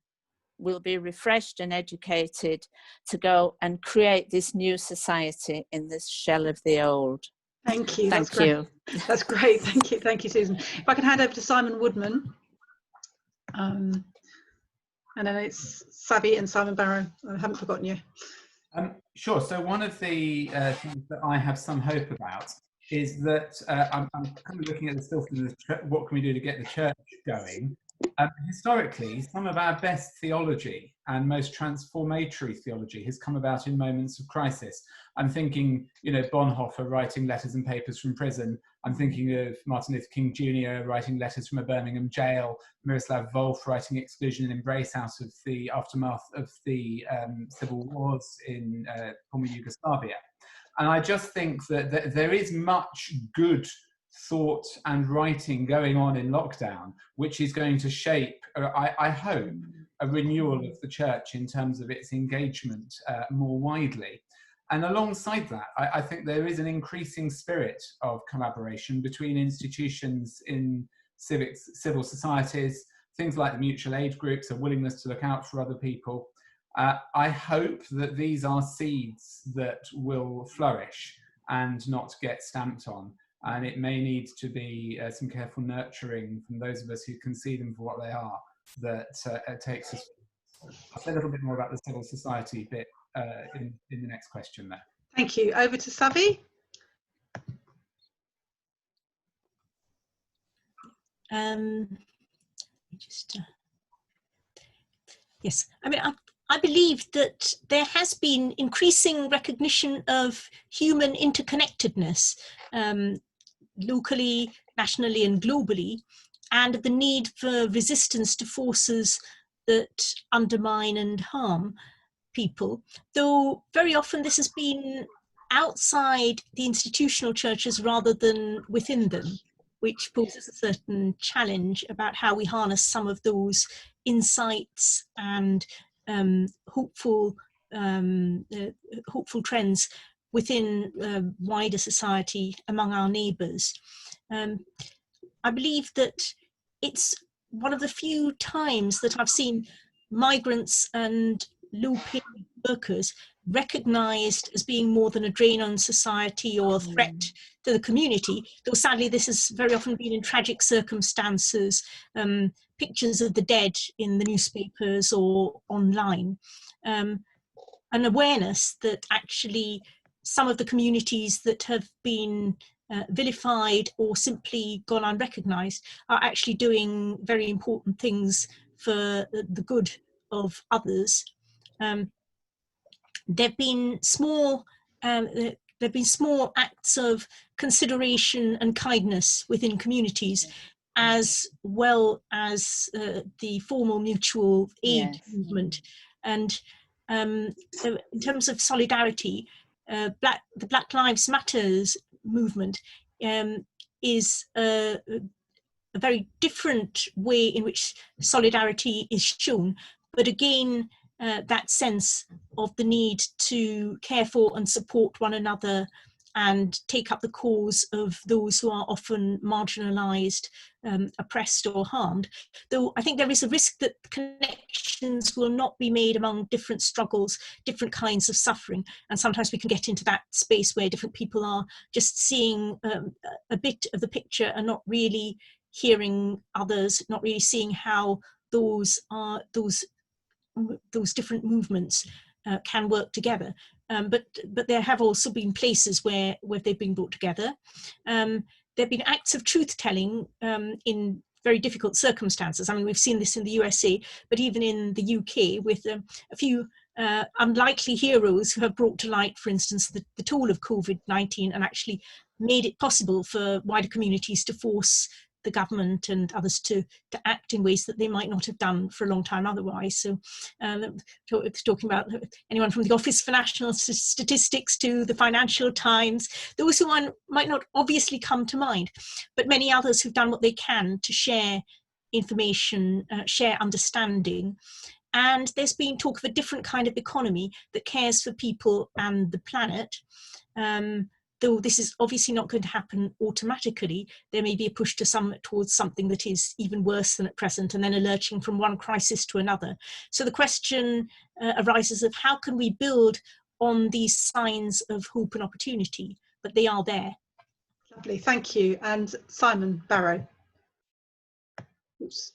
we'll be refreshed and educated to go and create this new society in this shell of the old. Thank you. Thank you. That's great. Thank you, Susan. If I can hand over to Simon Woodman, and then it's Savi and Simon Barrow. I haven't forgotten you. Sure. So one of the things that I have some hope about is that I'm kind of looking at the still from what can we do to get the church going. Historically, some of our best theology and most transformatory theology has come about in moments of crisis. I'm thinking, Bonhoeffer writing letters and papers from prison. I'm thinking of Martin Luther King Jr. writing letters from a Birmingham jail, Miroslav Volf writing Exclusion and Embrace out of the aftermath of the civil wars in former Yugoslavia. And I just think that there is much good thought and writing going on in lockdown, which is going to shape, I hope, a renewal of the church in terms of its engagement more widely. And alongside that, I think there is an increasing spirit of collaboration between institutions in civil societies, things like the mutual aid groups, a willingness to look out for other people. I hope that these are seeds that will flourish and not get stamped on. And it may need to be some careful nurturing from those of us who can see them for what they are that takes us. I'll say a little bit more about the civil society bit in the next question there. Thank you. Over to Savi. Yes, I mean, I believe that there has been increasing recognition of human interconnectedness, locally, nationally and globally, and the need for resistance to forces that undermine and harm people, though very often this has been outside the institutional churches rather than within them, which poses a certain challenge about how we harness some of those insights and hopeful trends within wider society among our neighbours. I believe that it's one of the few times that I've seen migrants and low-paid workers recognised as being more than a drain on society or a threat to the community, though sadly this has very often been in tragic circumstances, pictures of the dead in the newspapers or online, an awareness that actually some of the communities that have been vilified or simply gone unrecognised are actually doing very important things for the good of others. There've been small acts of consideration and kindness within communities, as well as the formal mutual aid movement. And in terms of solidarity, the Black Lives Matters movement is a very different way in which solidarity is shown, but again, that sense of the need to care for and support one another and take up the cause of those who are often marginalised, oppressed or harmed. Though I think there is a risk that connections will not be made among different struggles, different kinds of suffering. And sometimes we can get into that space where different people are just seeing a bit of the picture and not really hearing others, not really seeing how those different movements can work together. But there have also been places where they've been brought together. There have been acts of truth-telling in very difficult circumstances. I mean, we've seen this in the USA, but even in the UK with a few unlikely heroes who have brought to light, for instance, the toll of COVID-19 and actually made it possible for wider communities to force the government and others to act in ways that they might not have done for a long time otherwise. So talking about anyone from the Office for National Statistics to the Financial Times, those who might not obviously come to mind, but many others who've done what they can to share information, share understanding. And there's been talk of a different kind of economy that cares for people and the planet. Though this is obviously not going to happen automatically, there may be a push towards something that is even worse than at present, and then a lurching from one crisis to another. So the question arises of how can we build on these signs of hope and opportunity, but they are there. Lovely, thank you. And Simon Barrow. Oops.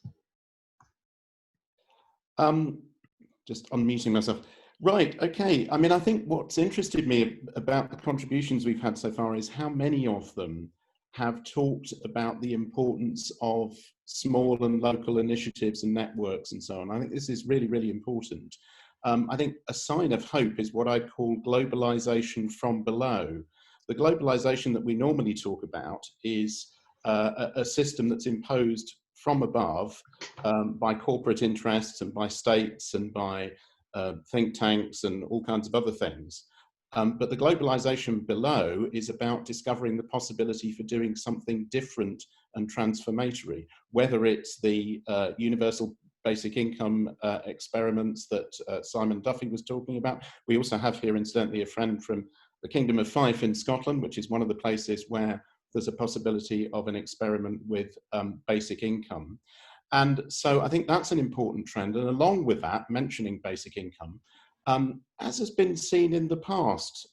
Just unmuting myself. Right, okay. I mean, I think what's interested me about the contributions we've had so far is how many of them have talked about the importance of small and local initiatives and networks and so on. I think this is really, really important. I think a sign of hope is what I'd call globalization from below. The globalization that we normally talk about is a system that's imposed from above by corporate interests and by states and by think tanks and all kinds of other things. But the globalization below is about discovering the possibility for doing something different and transformatory, whether it's the universal basic income experiments that Simon Duffy was talking about. We also have here, incidentally, a friend from the Kingdom of Fife in Scotland, which is one of the places where there's a possibility of an experiment with basic income. And so I think that's an important trend. And along with that, mentioning basic income, as has been seen in the past,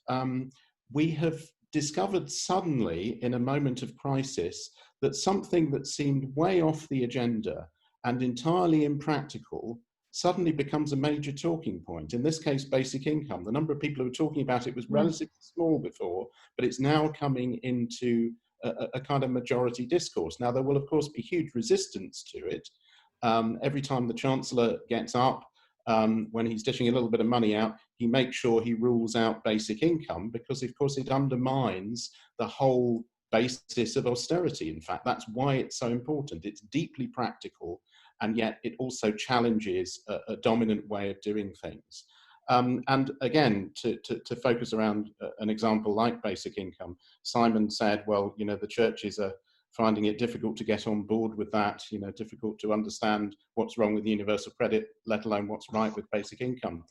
we have discovered suddenly in a moment of crisis that something that seemed way off the agenda and entirely impractical suddenly becomes a major talking point. In this case, basic income. The number of people who were talking about it was relatively small before, but it's now coming into a kind of majority discourse. Now, there will, of course, be huge resistance to it. Every time the Chancellor gets up, when he's dishing a little bit of money out, he makes sure he rules out basic income because, of course, it undermines the whole basis of austerity. In fact, that's why it's so important. It's deeply practical, and yet it also challenges a dominant way of doing things. And again, to focus around an example like basic income, Simon said, well, you know, the churches are finding it difficult to get on board with that, you know, difficult to understand what's wrong with universal credit, let alone what's right with basic income.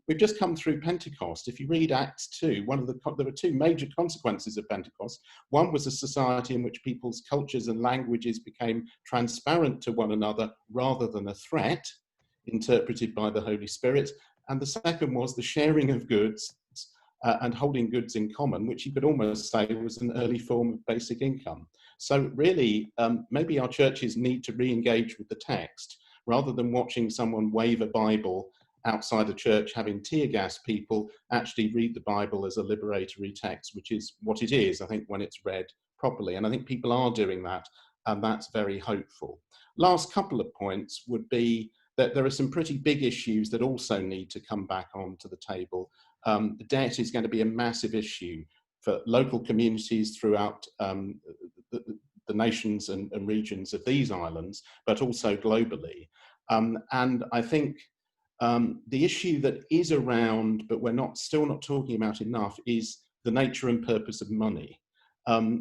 We've just come through Pentecost. If you read Acts 2, there were two major consequences of Pentecost. One was a society in which people's cultures and languages became transparent to one another rather than a threat, interpreted by the Holy Spirit. And the second was the sharing of goods and holding goods in common, which you could almost say was an early form of basic income. So really, maybe our churches need to re-engage with the text rather than watching someone wave a Bible outside a church having tear gas people. Actually read the Bible as a liberatory text, which is what it is, I think, when it's read properly. And I think people are doing that, and that's very hopeful. Last couple of points would be that there are some pretty big issues that also need to come back onto the table. The debt is going to be a massive issue for local communities throughout the nations and regions of these islands, but also globally. And I think the issue that is around, but we're still not talking about enough, is the nature and purpose of money.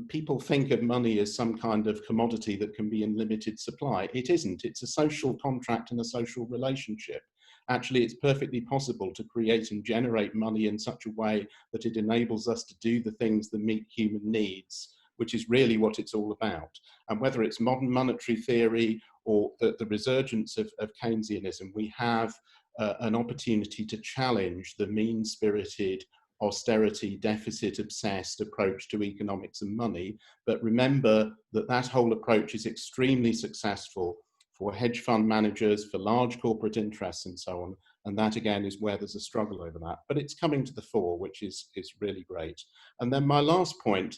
People think of money as some kind of commodity that can be in limited supply. It isn't. It's a social contract and a social relationship. Actually, it's perfectly possible to create and generate money in such a way that it enables us to do the things that meet human needs, which is really what it's all about. And whether it's modern monetary theory or the resurgence of Keynesianism, we have an opportunity to challenge the mean-spirited, austerity, deficit-obsessed approach to economics and money. But remember that that whole approach is extremely successful for hedge fund managers, for large corporate interests and so on. And that again is where there's a struggle over that. But it's coming to the fore, which is really great. And then my last point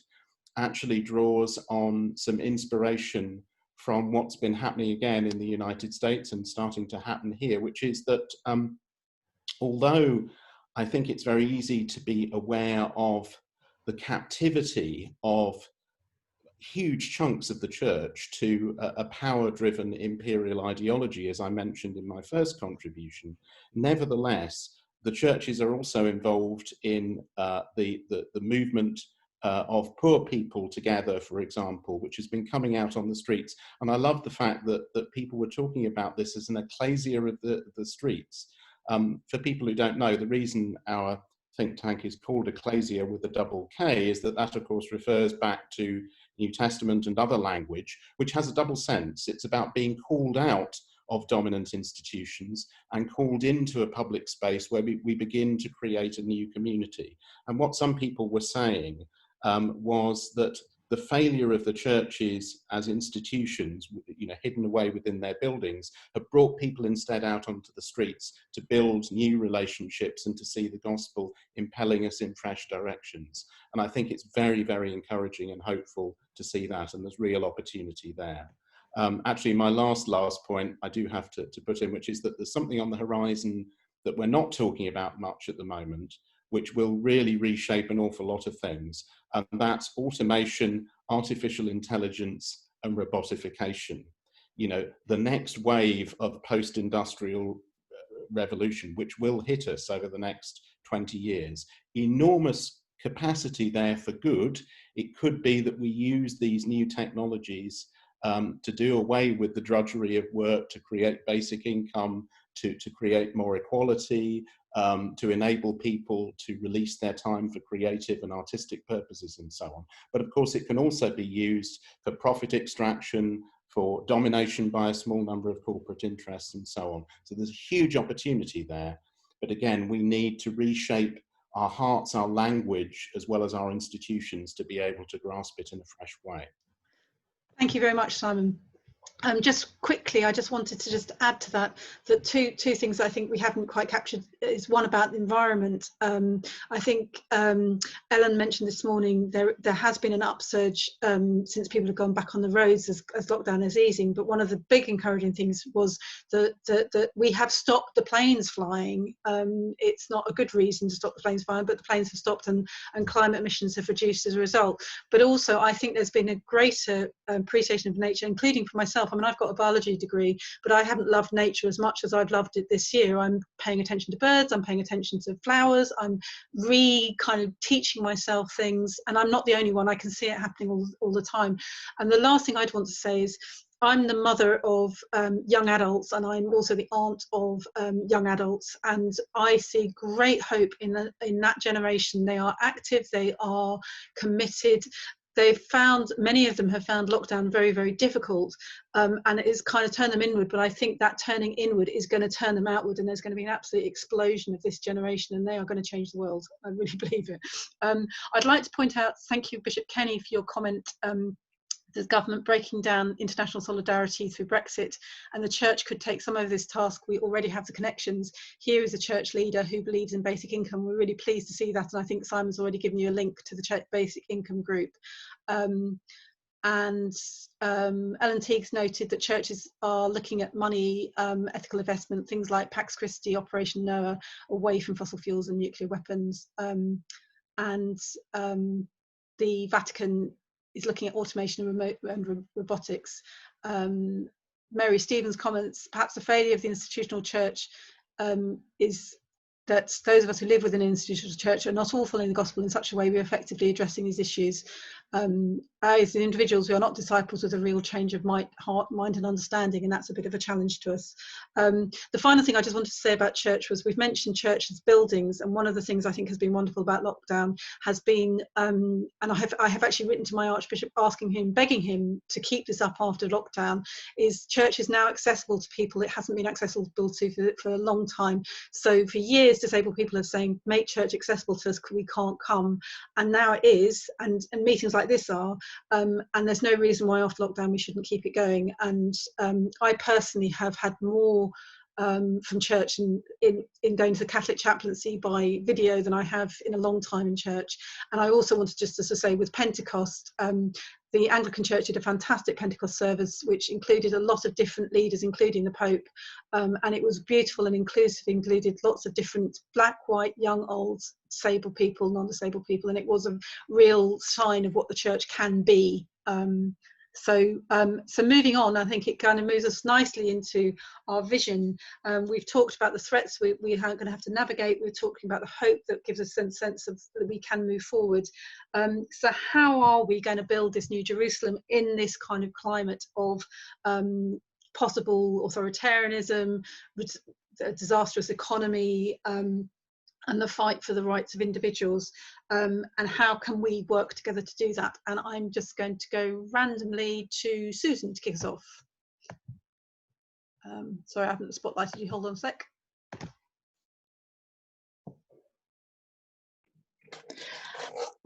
actually draws on some inspiration from what's been happening again in the United States and starting to happen here, which is that although I think it's very easy to be aware of the captivity of huge chunks of the church to a power-driven imperial ideology, as I mentioned in my first contribution, nevertheless, the churches are also involved in the movement of poor people together, for example, which has been coming out on the streets. And I love the fact that people were talking about this as an ecclesia of the streets. For people who don't know, the reason our think tank is called Ecclesia with a double K is that of course refers back to New Testament and other language, which has a double sense. It's about being called out of dominant institutions and called into a public space where we begin to create a new community. And what some people were saying was that the failure of the churches as institutions, hidden away within their buildings, have brought people instead out onto the streets to build new relationships and to see the gospel impelling us in fresh directions. And I think it's very, very encouraging and hopeful to see that, and there's real opportunity there. Actually, my last point I do have to put in, which is that there's something on the horizon that we're not talking about much at the moment, which will really reshape an awful lot of things. And that's automation, artificial intelligence, and robotification. The next wave of post-industrial revolution, which will hit us over the next 20 years. Enormous capacity there for good. It could be that we use these new technologies to do away with the drudgery of work, to create basic income, to create more equality, to enable people to release their time for creative and artistic purposes and so on. But of course, it can also be used for profit extraction, for domination by a small number of corporate interests and so on. So there's a huge opportunity there. But again, we need to reshape our hearts, our language, as well as our institutions to be able to grasp it in a fresh way. Thank you very much, Simon. Just quickly, I just wanted to just add to that two things I think we haven't quite captured is one about the environment. I think Ellen mentioned this morning there has been an upsurge since people have gone back on the roads as lockdown is easing. But one of the big encouraging things was that we have stopped the planes flying. It's not a good reason to stop the planes flying, but the planes have stopped and climate emissions have reduced as a result. But also, I think there's been a greater appreciation of nature, including for myself. I mean, I've got a biology degree, but I haven't loved nature as much as I've loved it this year. I'm paying attention to birds, I'm paying attention to flowers, I'm kind of teaching myself things, and I'm not the only one. I can see it happening all the time. And the last thing I'd want to say is I'm the mother of young adults, and I'm also the aunt of young adults, and I see great hope in that generation. They are active, they are committed, many of them have found lockdown very, very difficult, and it has kind of turned them inward. But I think that turning inward is going to turn them outward, and there's going to be an absolute explosion of this generation, and they are going to change the world. I really believe it. I'd like to point out, thank you, Bishop Kenny, for your comment. The government breaking down international solidarity through Brexit, and the church could take some of this task. We already have the connections. Here is a church leader who believes in basic income. We're really pleased to see that, and I think Simon's already given you a link to the church basic income group. Ellen Teague's noted that churches are looking at money, ethical investment, things like Pax Christi, Operation Noah, away from fossil fuels and nuclear weapons. The Vatican is looking at automation and robotics. Mary Stevens comments, perhaps the failure of the institutional church is that those of us who live within an institutional church are not all following the gospel in such a way we're effectively addressing these issues. As individuals, we are not disciples with a real change of heart, mind and understanding, and that's a bit of a challenge to us. The final thing I just wanted to say about church was, we've mentioned church as buildings, and one of the things I think has been wonderful about lockdown has been, and I have actually written to my Archbishop asking him, begging him to keep this up after lockdown, is church is now accessible to people it hasn't been accessible to for a long time. So for years, disabled people are saying, make church accessible to us, we can't come, and now it is, and meetings like this are, and there's no reason why after lockdown we shouldn't keep it going. And I personally have had more from church in going to the Catholic chaplaincy by video than I have in a long time in church. And I also wanted just to say, with Pentecost, the Anglican Church did a fantastic Pentecost service, which included a lot of different leaders, including the Pope, and it was beautiful and inclusive, included lots of different black, white, young, old, disabled people, non-disabled people, and it was a real sign of what the church can be. So moving on, I think it kind of moves us nicely into our vision. We've talked about the threats we are going to have to navigate. We're talking about the hope that gives us a sense of that we can move forward. So how are we going to build this new Jerusalem in this kind of climate of possible authoritarianism, a disastrous economy, and the fight for the rights of individuals, and how can we work together to do that? And I'm just going to go randomly to Susan to kick us off. Sorry, I haven't spotlighted you, hold on a sec.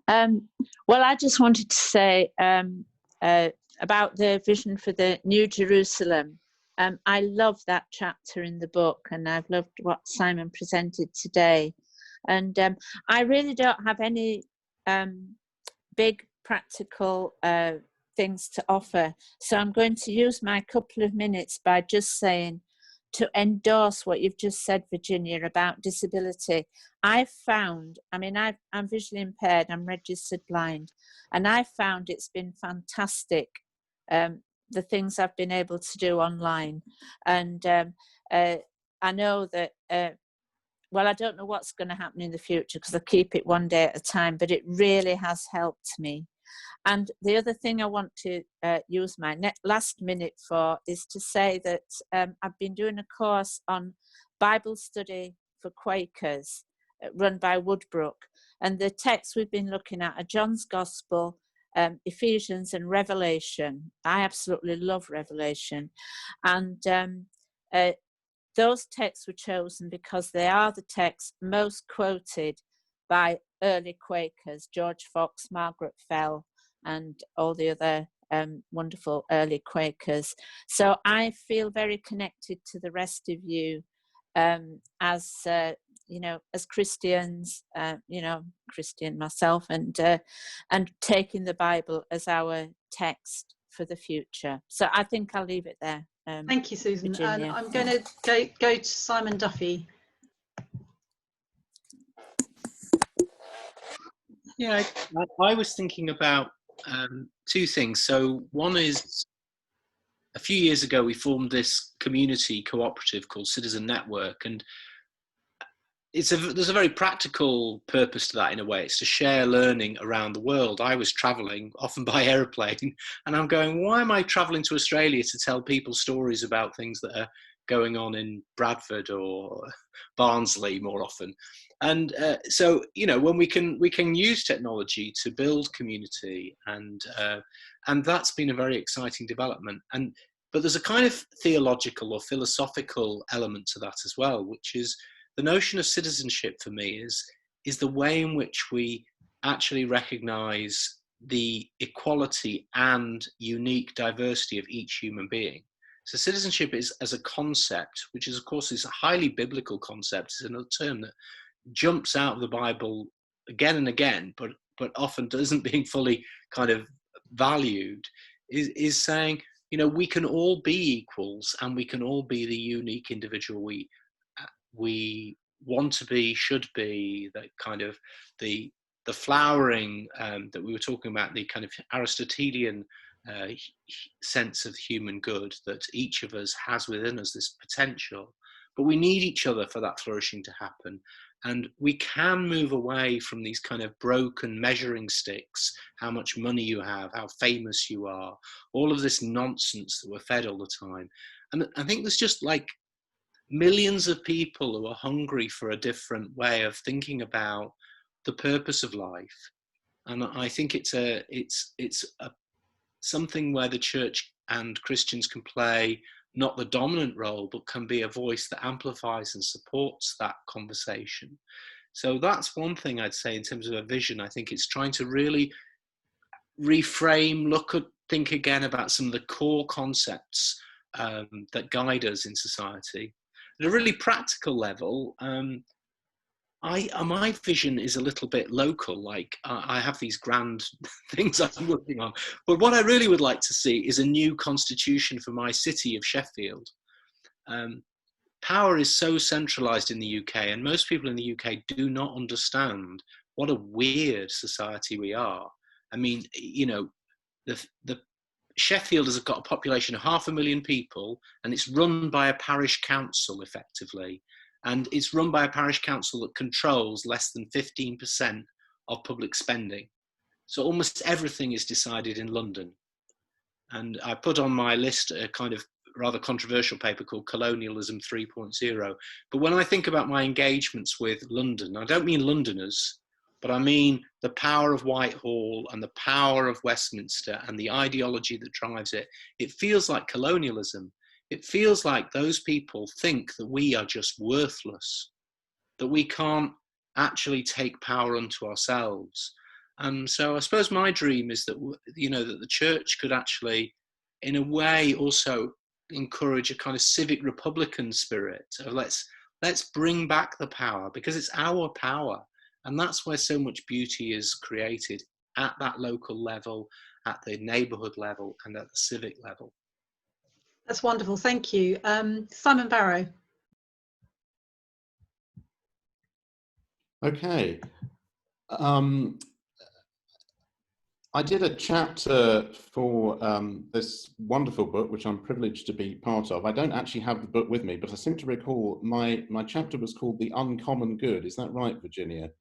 Well, I just wanted to say about the vision for the New Jerusalem. I love that chapter in the book, and I've loved what Simon presented today. And I really don't have any big practical things to offer. So I'm going to use my couple of minutes by just saying, to endorse what you've just said, Virginia, about disability. I've found, I mean, I'm visually impaired, I'm registered blind, and I've found it's been fantastic, the things I've been able to do online. And I know that, well, I don't know what's going to happen in the future because I keep it one day at a time, but it really has helped me. And the other thing I want to use my last minute for is to say that I've been doing a course on Bible study for Quakers run by Woodbrook. And the texts we've been looking at are John's Gospel, Ephesians and Revelation. I absolutely love Revelation. And those texts were chosen because they are the texts most quoted by early Quakers, George Fox, Margaret Fell, and all the other wonderful early Quakers. So I feel very connected to the rest of you as, you know, as Christians, you know, Christian myself, and taking the Bible as our text for the future. So I think I'll leave it there. Thank you, Susan. Virginia. And I'm going to go to Simon Duffy. Yeah, I was thinking about two things. So one is, a few years ago, we formed this community cooperative called Citizen Network, and there's a very practical purpose to that in a way. It's to share learning around the world. I was traveling, often by aeroplane, and I'm going, why am I traveling to Australia to tell people stories about things that are going on in Bradford or Barnsley more often. And so, you know, when we can use technology to build community, and that's been a very exciting development. But there's a kind of theological or philosophical element to that as well, which is the notion of citizenship for me is the way in which we actually recognize the equality and unique diversity of each human being. So citizenship is, as a concept, which is of course is a highly biblical concept, is another term that jumps out of the Bible again and again, but often isn't being fully kind of valued, is saying, you know, we can all be equals and we can all be the unique individual we want to be, should be, that kind of the flowering that we were talking about, the kind of Aristotelian sense of human good that each of us has within us, this potential. But we need each other for that flourishing to happen. And we can move away from these kind of broken measuring sticks, how much money you have, how famous you are, all of this nonsense that we're fed all the time. And I think there's just like millions of people who are hungry for a different way of thinking about the purpose of life. And I think it's something where the church and Christians can play not the dominant role, but can be a voice that amplifies and supports that conversation. So that's one thing I'd say in terms of a vision. I think it's trying to really reframe, think again about some of the core concepts that guide us in society. At a really practical level, my vision is a little bit local. Like I have these grand things I'm working on, but what I really would like to see is a new constitution for my city of Sheffield. Power is so centralised in the UK, and most people in the UK do not understand what a weird society we are. I mean, you know, the Sheffield has got a population of 500,000 people, and it's run by a parish council effectively. And it's run by a parish council that controls less than 15% of public spending. So almost everything is decided in London. And I put on my list a kind of rather controversial paper called Colonialism 3.0. But when I think about my engagements with London, I don't mean Londoners, but I mean the power of Whitehall and the power of Westminster and the ideology that drives it. It feels like colonialism. It feels like those people think that we are just worthless, that we can't actually take power unto ourselves. And so I suppose my dream is that, you know, that the church could actually, in a way, also encourage a kind of civic republican spirit of let's bring back the power, because it's our power. And that's where so much beauty is created, at that local level, at the neighbourhood level, and at the civic level. That's wonderful, thank you. Simon Barrow. Okay. I did a chapter for this wonderful book, which I'm privileged to be part of. I don't actually have the book with me, but I seem to recall my chapter was called The Uncommon Good. Is that right, Virginia?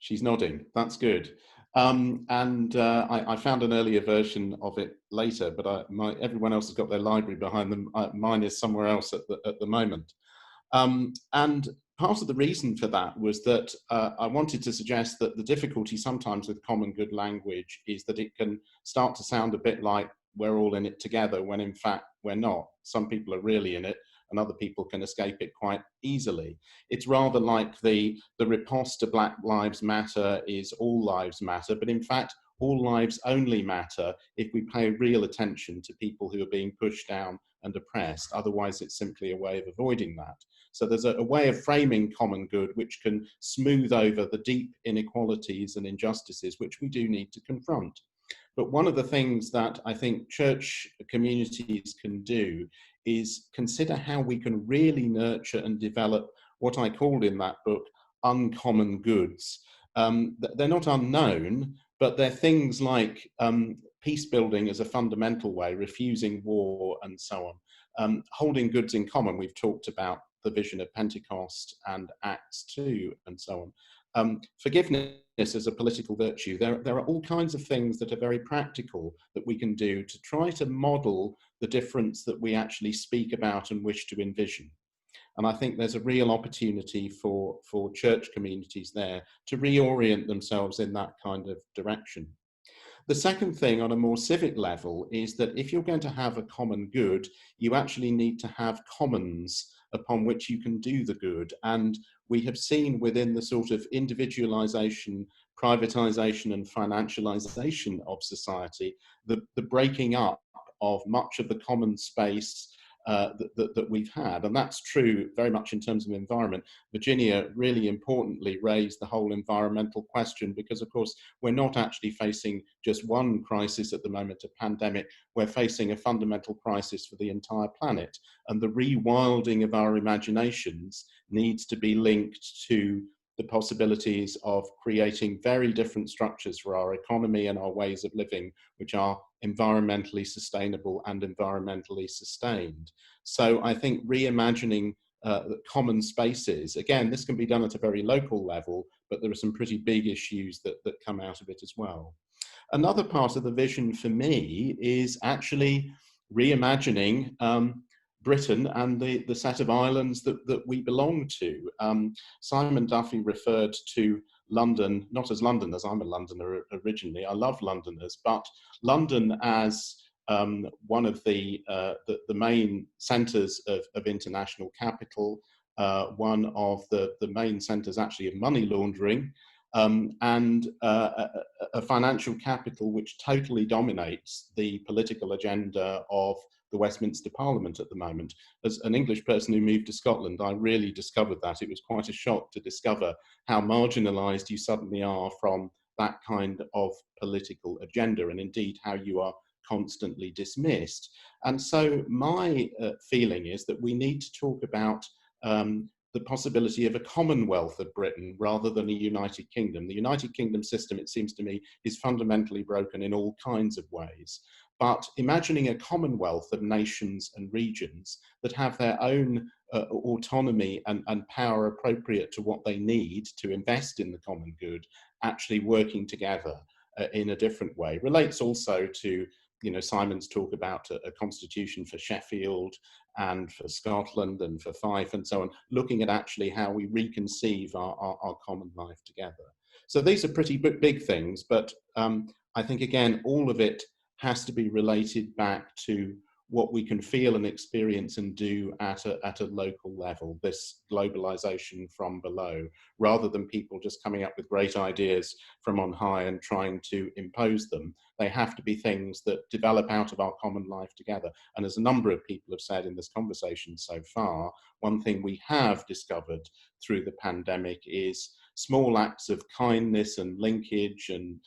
She's nodding. That's good. I found an earlier version of it later, but everyone else has got their library behind them. Mine is somewhere else at the moment. And part of the reason for that was that I wanted to suggest that the difficulty sometimes with common good language is that it can start to sound a bit like we're all in it together, when in fact we're not. Some people are really in it, and other people can escape it quite easily. It's rather like the riposte to Black Lives Matter is all lives matter, but in fact, all lives only matter if we pay real attention to people who are being pushed down and oppressed. Otherwise, it's simply a way of avoiding that. So there's a way of framing common good which can smooth over the deep inequalities and injustices which we do need to confront. But one of the things that I think church communities can do is consider how we can really nurture and develop what I called in that book uncommon goods. They're not unknown, but they're things like peace building as a fundamental way, refusing war and so on. Holding goods in common, we've talked about the vision of Pentecost and Acts 2 and so on. Forgiveness as a political virtue, there are all kinds of things that are very practical that we can do to try to model the difference that we actually speak about and wish to envision. And I think there's a real opportunity for church communities there to reorient themselves in that kind of direction. The second thing on a more civic level is that if you're going to have a common good, you actually need to have commons upon which you can do the good. And we have seen within the sort of individualization, privatization and financialization of society, the breaking up of much of the common space that we've had. And that's true very much in terms of environment. Virginia really importantly raised the whole environmental question because, of course, we're not actually facing just one crisis at the moment, a pandemic. We're facing a fundamental crisis for the entire planet. And the rewilding of our imaginations needs to be linked to the possibilities of creating very different structures for our economy and our ways of living, which are environmentally sustainable and environmentally sustained. So I think reimagining common spaces, again, this can be done at a very local level, but there are some pretty big issues that come out of it as well. Another part of the vision for me is actually reimagining Britain and the set of islands that we belong to. Simon Duffy referred to London, not as Londoners, I'm a Londoner originally, I love Londoners, but London as one of the main centres of international capital, one of the main centres actually of money laundering, and a financial capital which totally dominates the political agenda of the Westminster Parliament at the moment. As an English person who moved to Scotland, I really discovered that. It was quite a shock to discover how marginalised you suddenly are from that kind of political agenda, and indeed how you are constantly dismissed. And so my feeling is that we need to talk about the possibility of a Commonwealth of Britain rather than a United Kingdom. The United Kingdom system, it seems to me, is fundamentally broken in all kinds of ways. But imagining a Commonwealth of nations and regions that have their own autonomy and power appropriate to what they need to invest in the common good, actually working together in a different way, relates also to, you know, Simon's talk about a constitution for Sheffield and for Scotland and for Fife and so on, looking at actually how we reconceive our common life together. So these are pretty big things, but I think, again, all of it has to be related back to what we can feel and experience and do at a local level, this globalization from below, rather than people just coming up with great ideas from on high and trying to impose them. They have to be things that develop out of our common life together. And as a number of people have said in this conversation so far, one thing we have discovered through the pandemic is small acts of kindness and linkage and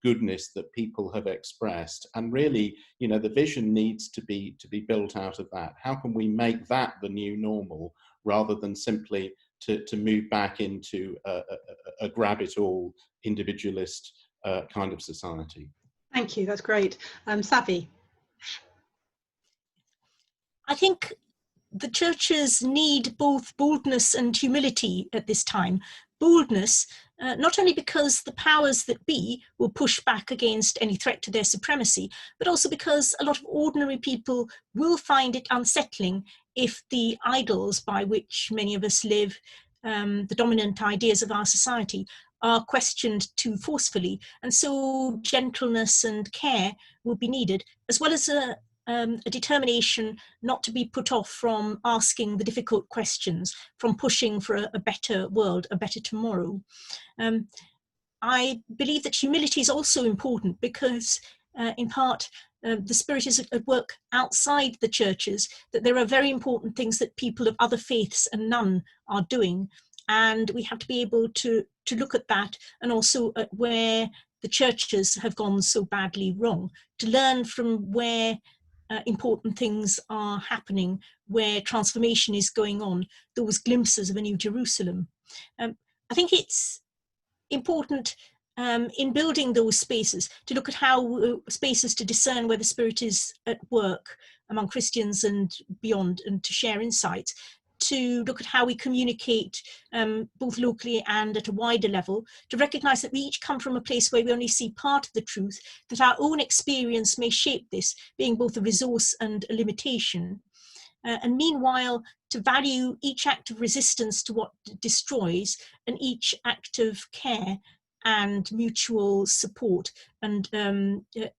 goodness that people have expressed. And really, you know, the vision needs to be built out of that. How can we make that the new normal rather than simply to move back into a grab-it-all individualist kind of society? Thank you, that's great. Savi? I think the churches need both boldness and humility at this time. Boldness, not only because the powers that be will push back against any threat to their supremacy, but also because a lot of ordinary people will find it unsettling if the idols by which many of us live, the dominant ideas of our society, are questioned too forcefully. And so gentleness and care will be needed, as well as a determination not to be put off from asking the difficult questions, from pushing for a better world, a better tomorrow. I believe that humility is also important because, in part, the Spirit is at work outside the churches, that there are very important things that people of other faiths and none are doing. And we have to be able to look at that, and also at where the churches have gone so badly wrong, to learn from where important things are happening, where transformation is going on, those glimpses of a new Jerusalem. I think it's important in building those spaces to look at how spaces to discern where the Spirit is at work among Christians and beyond, and to share insights. to look at how we communicate both locally and at a wider level, to recognise that we each come from a place where we only see part of the truth, that our own experience may shape this, being both a resource and a limitation. And meanwhile, to value each act of resistance to what destroys and each act of care and mutual support, and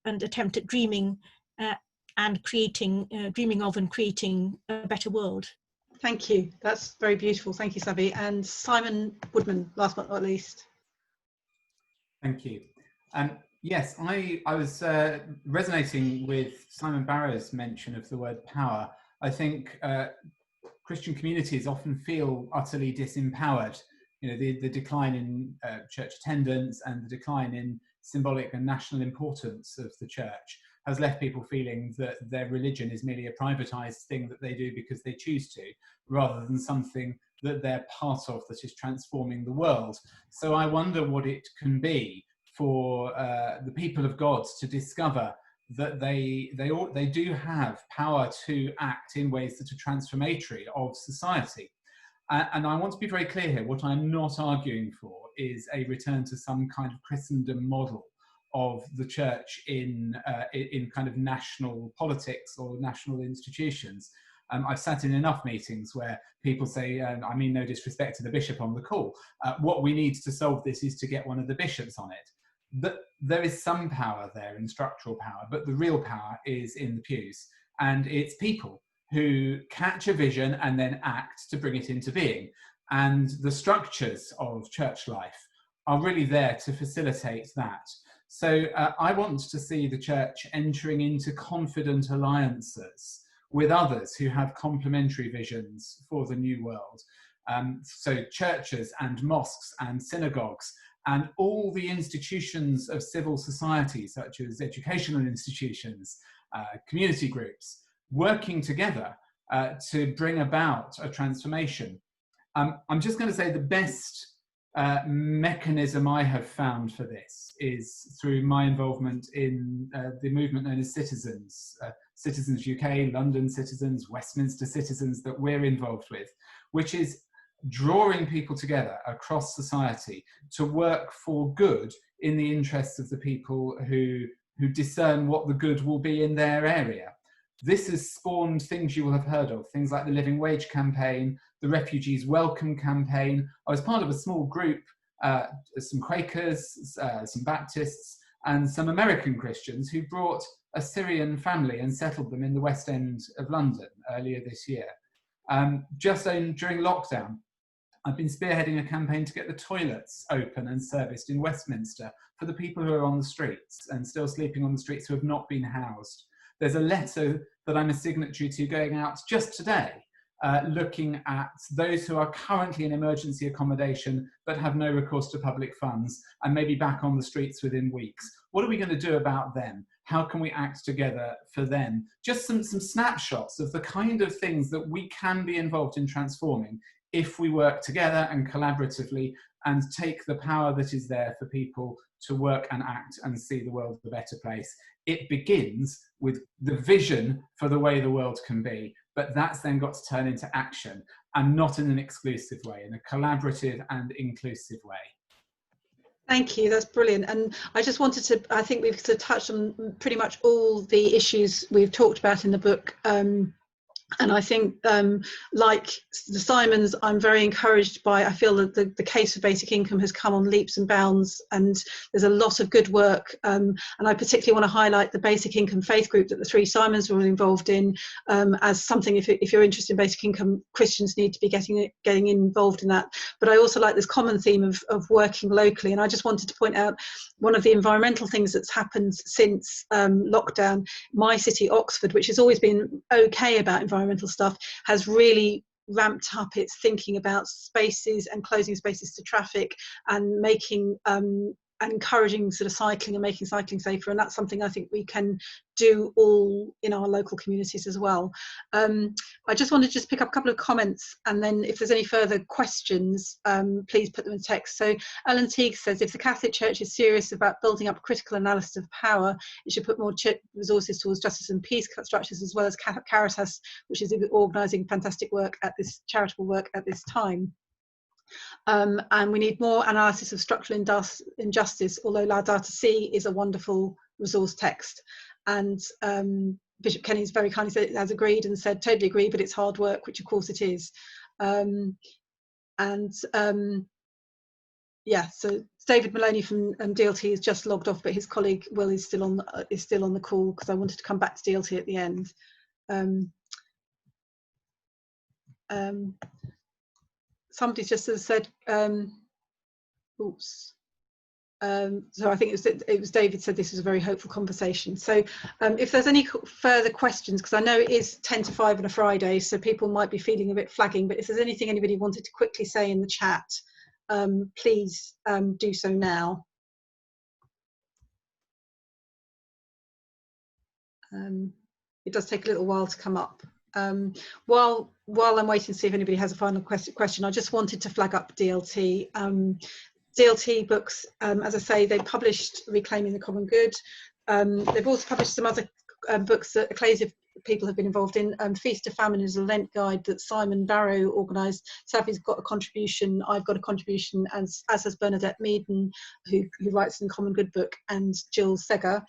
attempt at dreaming and creating, dreaming of and creating a better world. Thank you. That's very beautiful. Thank you, Savi. And Simon Woodman, last but not least. Thank you. Yes, I was resonating with Simon Barrow's mention of the word power. I think Christian communities often feel utterly disempowered. You know, the decline in church attendance and the decline in symbolic and national importance of the church has left people feeling that their religion is merely a privatized thing that they do because they choose to, rather than something that they're part of that is transforming the world. So I wonder what it can be for the people of God to discover that they do have power to act in ways that are transformatory of society. And I want to be very clear here, what I'm not arguing for is a return to some kind of Christendom model of the church in kind of national politics or national institutions. I've sat in enough meetings where people say, and I mean no disrespect to the bishop on the call, what we need to solve this is to get one of the bishops on it. But there is some power there in structural power, but the real power is in the pews. And it's people who catch a vision and then act to bring it into being. And the structures of church life are really there to facilitate that. So I want to see the church entering into confident alliances with others who have complementary visions for the new world. So churches and mosques and synagogues and all the institutions of civil society, such as educational institutions, community groups, working together to bring about a transformation. I'm just going to say the best mechanism I have found for this is through my involvement in the movement known as Citizens, Citizens UK, London Citizens, Westminster Citizens that we're involved with, which is drawing people together across society to work for good in the interests of the people who discern what the good will be in their area. This has spawned things you will have heard of, things like the Living Wage campaign, the Refugees Welcome campaign. I was part of a small group, some Quakers, some Baptists, and some American Christians who brought a Syrian family and settled them in the West End of London earlier this year. During lockdown, I've been spearheading a campaign to get the toilets open and serviced in Westminster for the people who are on the streets and still sleeping on the streets who have not been housed. There's a letter that I'm a signatory to going out just today, looking at those who are currently in emergency accommodation but have no recourse to public funds and may be back on the streets within weeks. What are we going to do about them? How can we act together for them? Just some snapshots of the kind of things that we can be involved in transforming if we work together and collaboratively and take the power that is there for people to work and act and see the world a better place. It begins with the vision for the way the world can be, but that's then got to turn into action, and not in an exclusive way, in a collaborative and inclusive way. Thank you, that's brilliant. And I just wanted to, I think we've sort of touched on pretty much all the issues we've talked about in the book. And I think, like the Simons, I'm very encouraged by, I feel that the case for basic income has come on leaps and bounds, and there's a lot of good work. And I particularly want to highlight the basic income faith group that the three Simons were involved in as something, if you're interested in basic income, Christians need to be getting involved in that. But I also like this common theme of working locally. And I just wanted to point out one of the environmental things that's happened since lockdown. My city, Oxford, which has always been okay about environmental stuff, has really ramped up its thinking about spaces and closing spaces to traffic and making encouraging sort of cycling and making cycling safer, and that's something I think we can do all in our local communities as well. I just want to just pick up a couple of comments, and then if there's any further questions, please put them in text. So Ellen Teague says, if the Catholic Church is serious about building up critical analysis of power, it should put more resources towards justice and peace structures, as well as Caritas, which is organising fantastic work at this charitable work at this time. And we need more analysis of structural injustice, although Laudato Si is a wonderful resource text. And Bishop Kenny's very kindly said, has agreed and said, totally agree, but it's hard work, which of course it is. Yeah, so David Maloney from DLT is just logged off, but his colleague Will is still on the call, because I wanted to come back to DLT at the end. Somebody just sort of said, oops. So I think it was David said this was a very hopeful conversation. So if there's any further questions, because I know it is 10 to 5 on a Friday, so people might be feeling a bit flagging, but if there's anything anybody wanted to quickly say in the chat, please do so now. It does take a little while to come up. While I'm waiting to see if anybody has a final question, I just wanted to flag up DLT. DLT Books, as I say, they published Reclaiming the Common Good. They've also published some other books that ecclesial people have been involved in. Feast of Famine is a Lent guide that Simon Barrow organised. Savi's got a contribution, I've got a contribution, as has Bernadette Meaden, who writes in the Common Good book, and Jill Seger.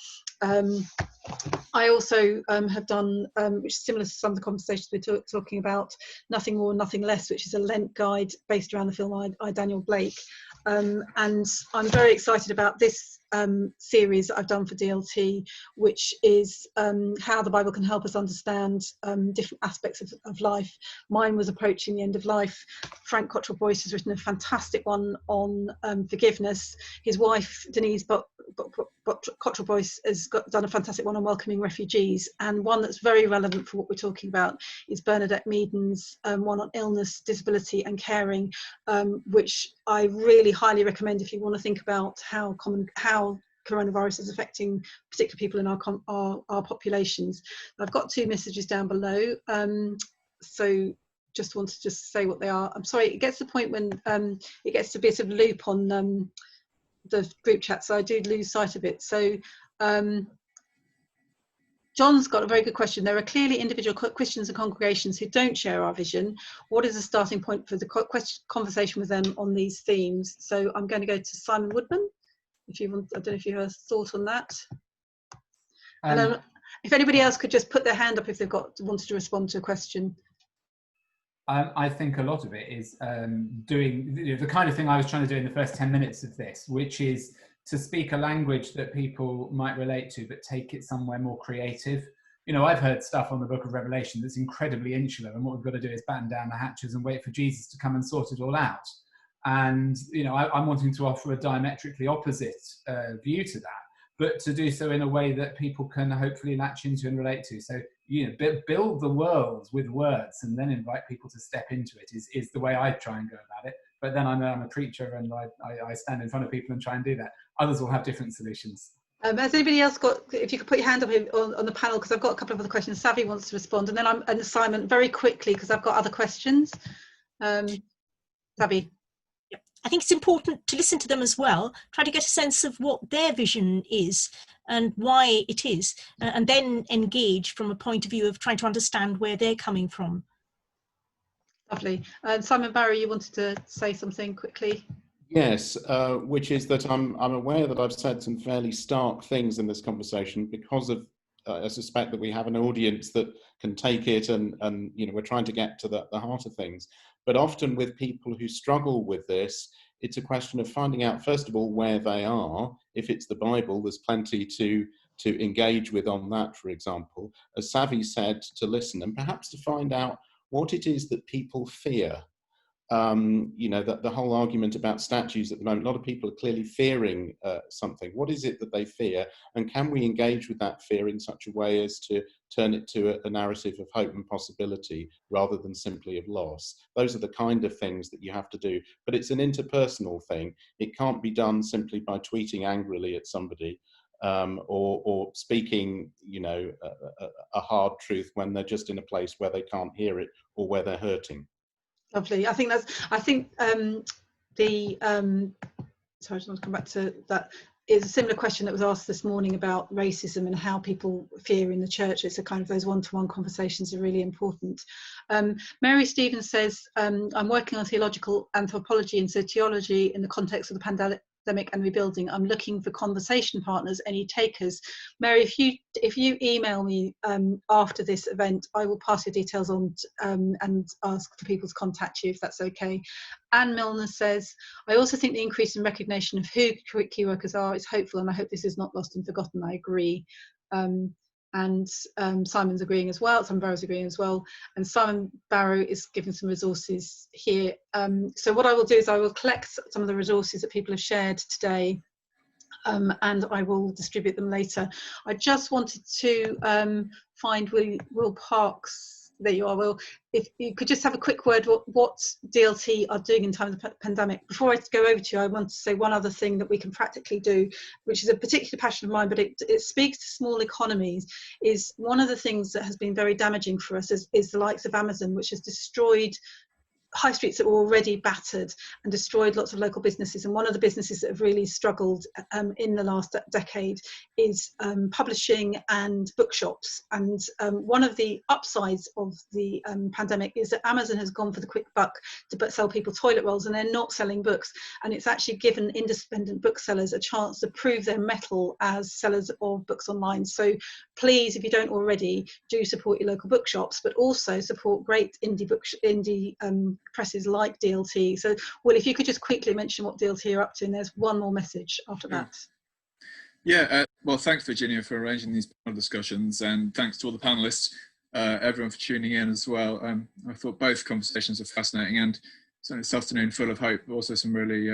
I also have done, which is similar to some of the conversations we're talking about, Nothing More, Nothing Less, which is a Lent guide based around the film I Daniel Blake. And I'm very excited about this series that I've done for DLT, which is how the Bible can help us understand different aspects of life. Mine was approaching the end of life. Frank Cottrell Boyce has written a fantastic one on forgiveness. His wife, Denise Cottrell Boyce, has done a fantastic one on welcoming refugees, and one that's very relevant for what we're talking about is Bernadette Meaden's one on illness, disability and caring, which I really highly recommend if you want to think about how coronavirus is affecting particular people in our populations. I've got 2 messages down below, so just wanted to say what they are. I'm sorry, it gets to the point when it gets to be a sort of loop on the group chat, so I do lose sight of it. So John's got a very good question. There are clearly individual Christians and congregations who don't share our vision. What is the starting point for the conversation with them on these themes? So I'm going to go to Simon Woodman. If you want, I don't know if you have a thought on that. And if anybody else could just put their hand up if they've wanted to respond to a question. I think a lot of it is doing the kind of thing I was trying to do in the first 10 minutes of this, which is to speak a language that people might relate to, but take it somewhere more creative. You know, I've heard stuff on the Book of Revelation that's incredibly insular, and what we've got to do is batten down the hatches and wait for Jesus to come and sort it all out. And, you know, I'm wanting to offer a diametrically opposite view to that, but to do so in a way that people can hopefully latch into and relate to. So, you know, build the world with words and then invite people to step into it is the way I try and go about it. But then I'm a preacher, and I stand in front of people and try and do that. Others will have different solutions. Has anybody else got, if you could put your hand up on the panel, because I've got a couple of other questions. Savi wants to respond, and then and Simon, very quickly, because I've got other questions. Savi. I think it's important to listen to them as well, try to get a sense of what their vision is and why it is, and then engage from a point of view of trying to understand where they're coming from. Lovely. Simon Barrow, you wanted to say something quickly? Yes, which is that I'm aware that I've said some fairly stark things in this conversation because of I suspect that we have an audience that can take it, and you know, we're trying to get to the heart of things. But often with people who struggle with this, it's a question of finding out, first of all, where they are. If it's the Bible, there's plenty to engage with on that, for example. As Savi said, to listen, and perhaps to find out what it is that people fear. you know, the whole argument about statues at the moment, a lot of people are clearly fearing something. What is it that they fear? And can we engage with that fear in such a way as to turn it to a narrative of hope and possibility rather than simply of loss? Those are the kind of things that you have to do. But it's an interpersonal thing. It can't be done simply by tweeting angrily at somebody. Or speaking, you know, a hard truth when they're just in a place where they can't hear it or where they're hurting. Lovely. I think sorry, I just want to come back to that. Is a similar question that was asked this morning about racism and how people fear in the church. It's a kind of those one-to-one conversations are really important. Mary Stevens says, I'm working on theological anthropology and sociology in the context of the pandemic and rebuilding. I'm looking for conversation partners. Any takers? Mary, if you email me after this event, I will pass your details on and ask for people to contact you if that's okay. Anne Milner says, I also think the increase in recognition of who key workers are is hopeful, and I hope this is not lost and forgotten. I agree. And Simon's agreeing as well, Simon Barrow's agreeing as well, and Simon Barrow is giving some resources here. So what I will do is I will collect some of the resources that people have shared today, and I will distribute them later. I just wanted to find Will Parks. There you are, Will. If you could just have a quick word what DLT are doing in times of the pandemic. Before I go over to you, I want to say one other thing that we can practically do, which is a particular passion of mine, but it speaks to small economies. Is one of the things that has been very damaging for us is the likes of Amazon, which has destroyed high streets that were already battered and destroyed lots of local businesses. And one of the businesses that have really struggled in the last decade is publishing and bookshops. And one of the upsides of the pandemic is that Amazon has gone for the quick buck to sell people toilet rolls, and they're not selling books. And it's actually given independent booksellers a chance to prove their mettle as sellers of books online. So please, if you don't already, do support your local bookshops, but also support great indie presses like DLT. So, Will, if you could just quickly mention what DLT are up to, and there's one more message after that. Yeah, well, thanks, Virginia, for arranging these panel discussions, and thanks to all the panelists, everyone for tuning in as well. I thought both conversations are fascinating, and certainly this afternoon full of hope, but also some really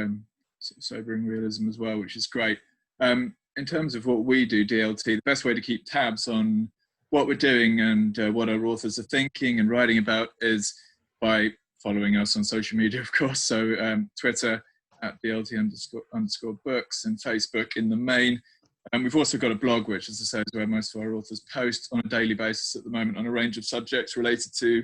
sobering realism as well, which is great. In terms of what we do, DLT, the best way to keep tabs on what we're doing and what our authors are thinking and writing about is by following us on social media, of course. So Twitter at DLT_books and Facebook in the main. And we've also got a blog, which, as I say, is where most of our authors post on a daily basis at the moment on a range of subjects related to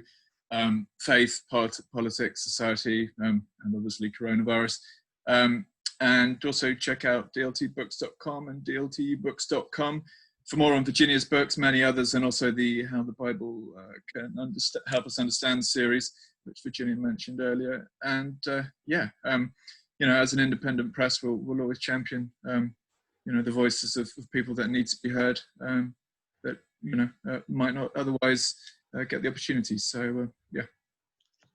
faith, politics, society, and obviously coronavirus. And also check out dltbooks.com and dltbooks.com for more on Virginia's books, many others, and also the How the Bible Can Help Us Understand series, which Virginia mentioned earlier. And you know, as an independent press, we'll always champion you know, the voices of people that need to be heard, that you know might not otherwise get the opportunities. So yeah.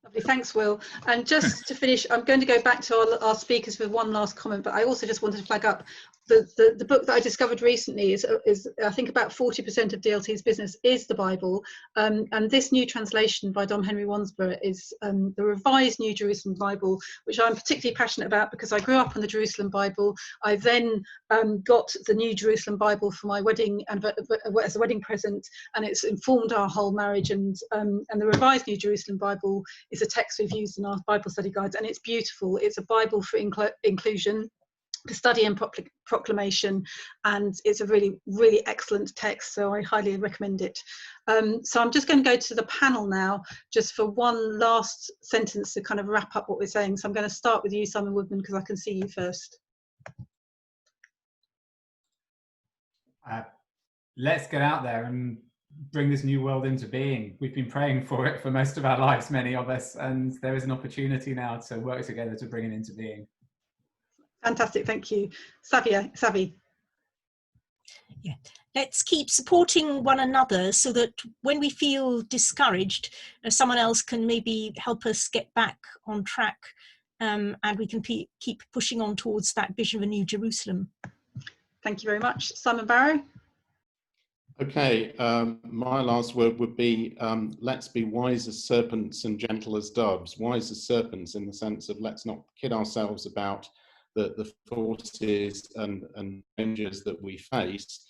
Lovely, thanks, Will. And just to finish, I'm going to go back to our speakers with one last comment, but I also just wanted to flag up the book that I discovered recently is I think about 40% of DLT's business is the Bible, and this new translation by Dom Henry Wansborough is the Revised New Jerusalem Bible, which I'm particularly passionate about because I grew up on the Jerusalem Bible. I then got the New Jerusalem Bible for my wedding and as a wedding present, and it's informed our whole marriage. And the Revised New Jerusalem Bible is a text we've used in our Bible study guides, and it's beautiful. It's a Bible for inclusion, for study and proclamation, and it's a really, really excellent text, so I highly recommend it. So I'm just going to go to the panel now, just for one last sentence to kind of wrap up what we're saying. So I'm going to start with you, Simon Woodman, because I can see you first. Let's get out there and bring this new world into being. We've been praying for it for most of our lives, many of us, and there is an opportunity now to work together to bring it into being. Fantastic, thank you. Savi. Yeah, let's keep supporting one another so that when we feel discouraged, someone else can maybe help us get back on track, and we can keep pushing on towards that vision of a new Jerusalem. Thank you very much. Simon Barrow. Okay, my last word would be let's be wise as serpents and gentle as doves. Wise as serpents in the sense of let's not kid ourselves about the forces and dangers that we face,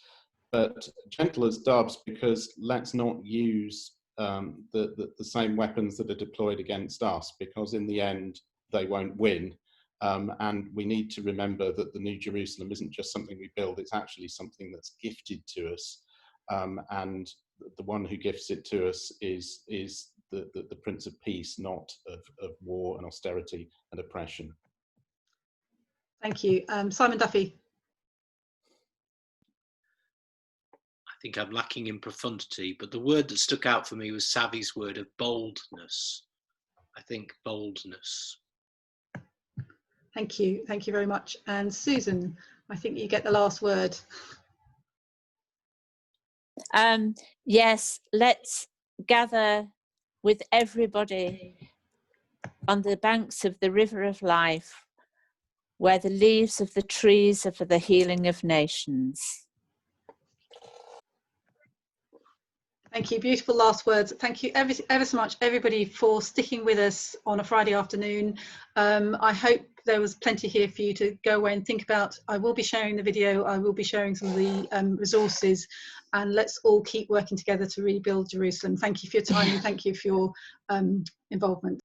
but gentle as doves because let's not use the same weapons that are deployed against us, because in the end they won't win. And we need to remember that the New Jerusalem isn't just something we build, it's actually something that's gifted to us. And the one who gifts it to us is the Prince of Peace, not of war and austerity and oppression. Thank you. Simon Duffy. I think I'm lacking in profundity, but the word that stuck out for me was Savi's word of boldness. I think boldness. Thank you. Thank you very much. And Susan, I think you get the last word. Yes, let's gather with everybody on the banks of the river of life, where the leaves of the trees are for the healing of nations. Thank you. Beautiful last words. Thank you ever so much, everybody, for sticking with us on a Friday afternoon. I hope there was plenty here for you to go away and think about. I will be sharing the video. I will be sharing some of the resources, and let's all keep working together to rebuild Jerusalem. Thank you for your time and thank you for your involvement.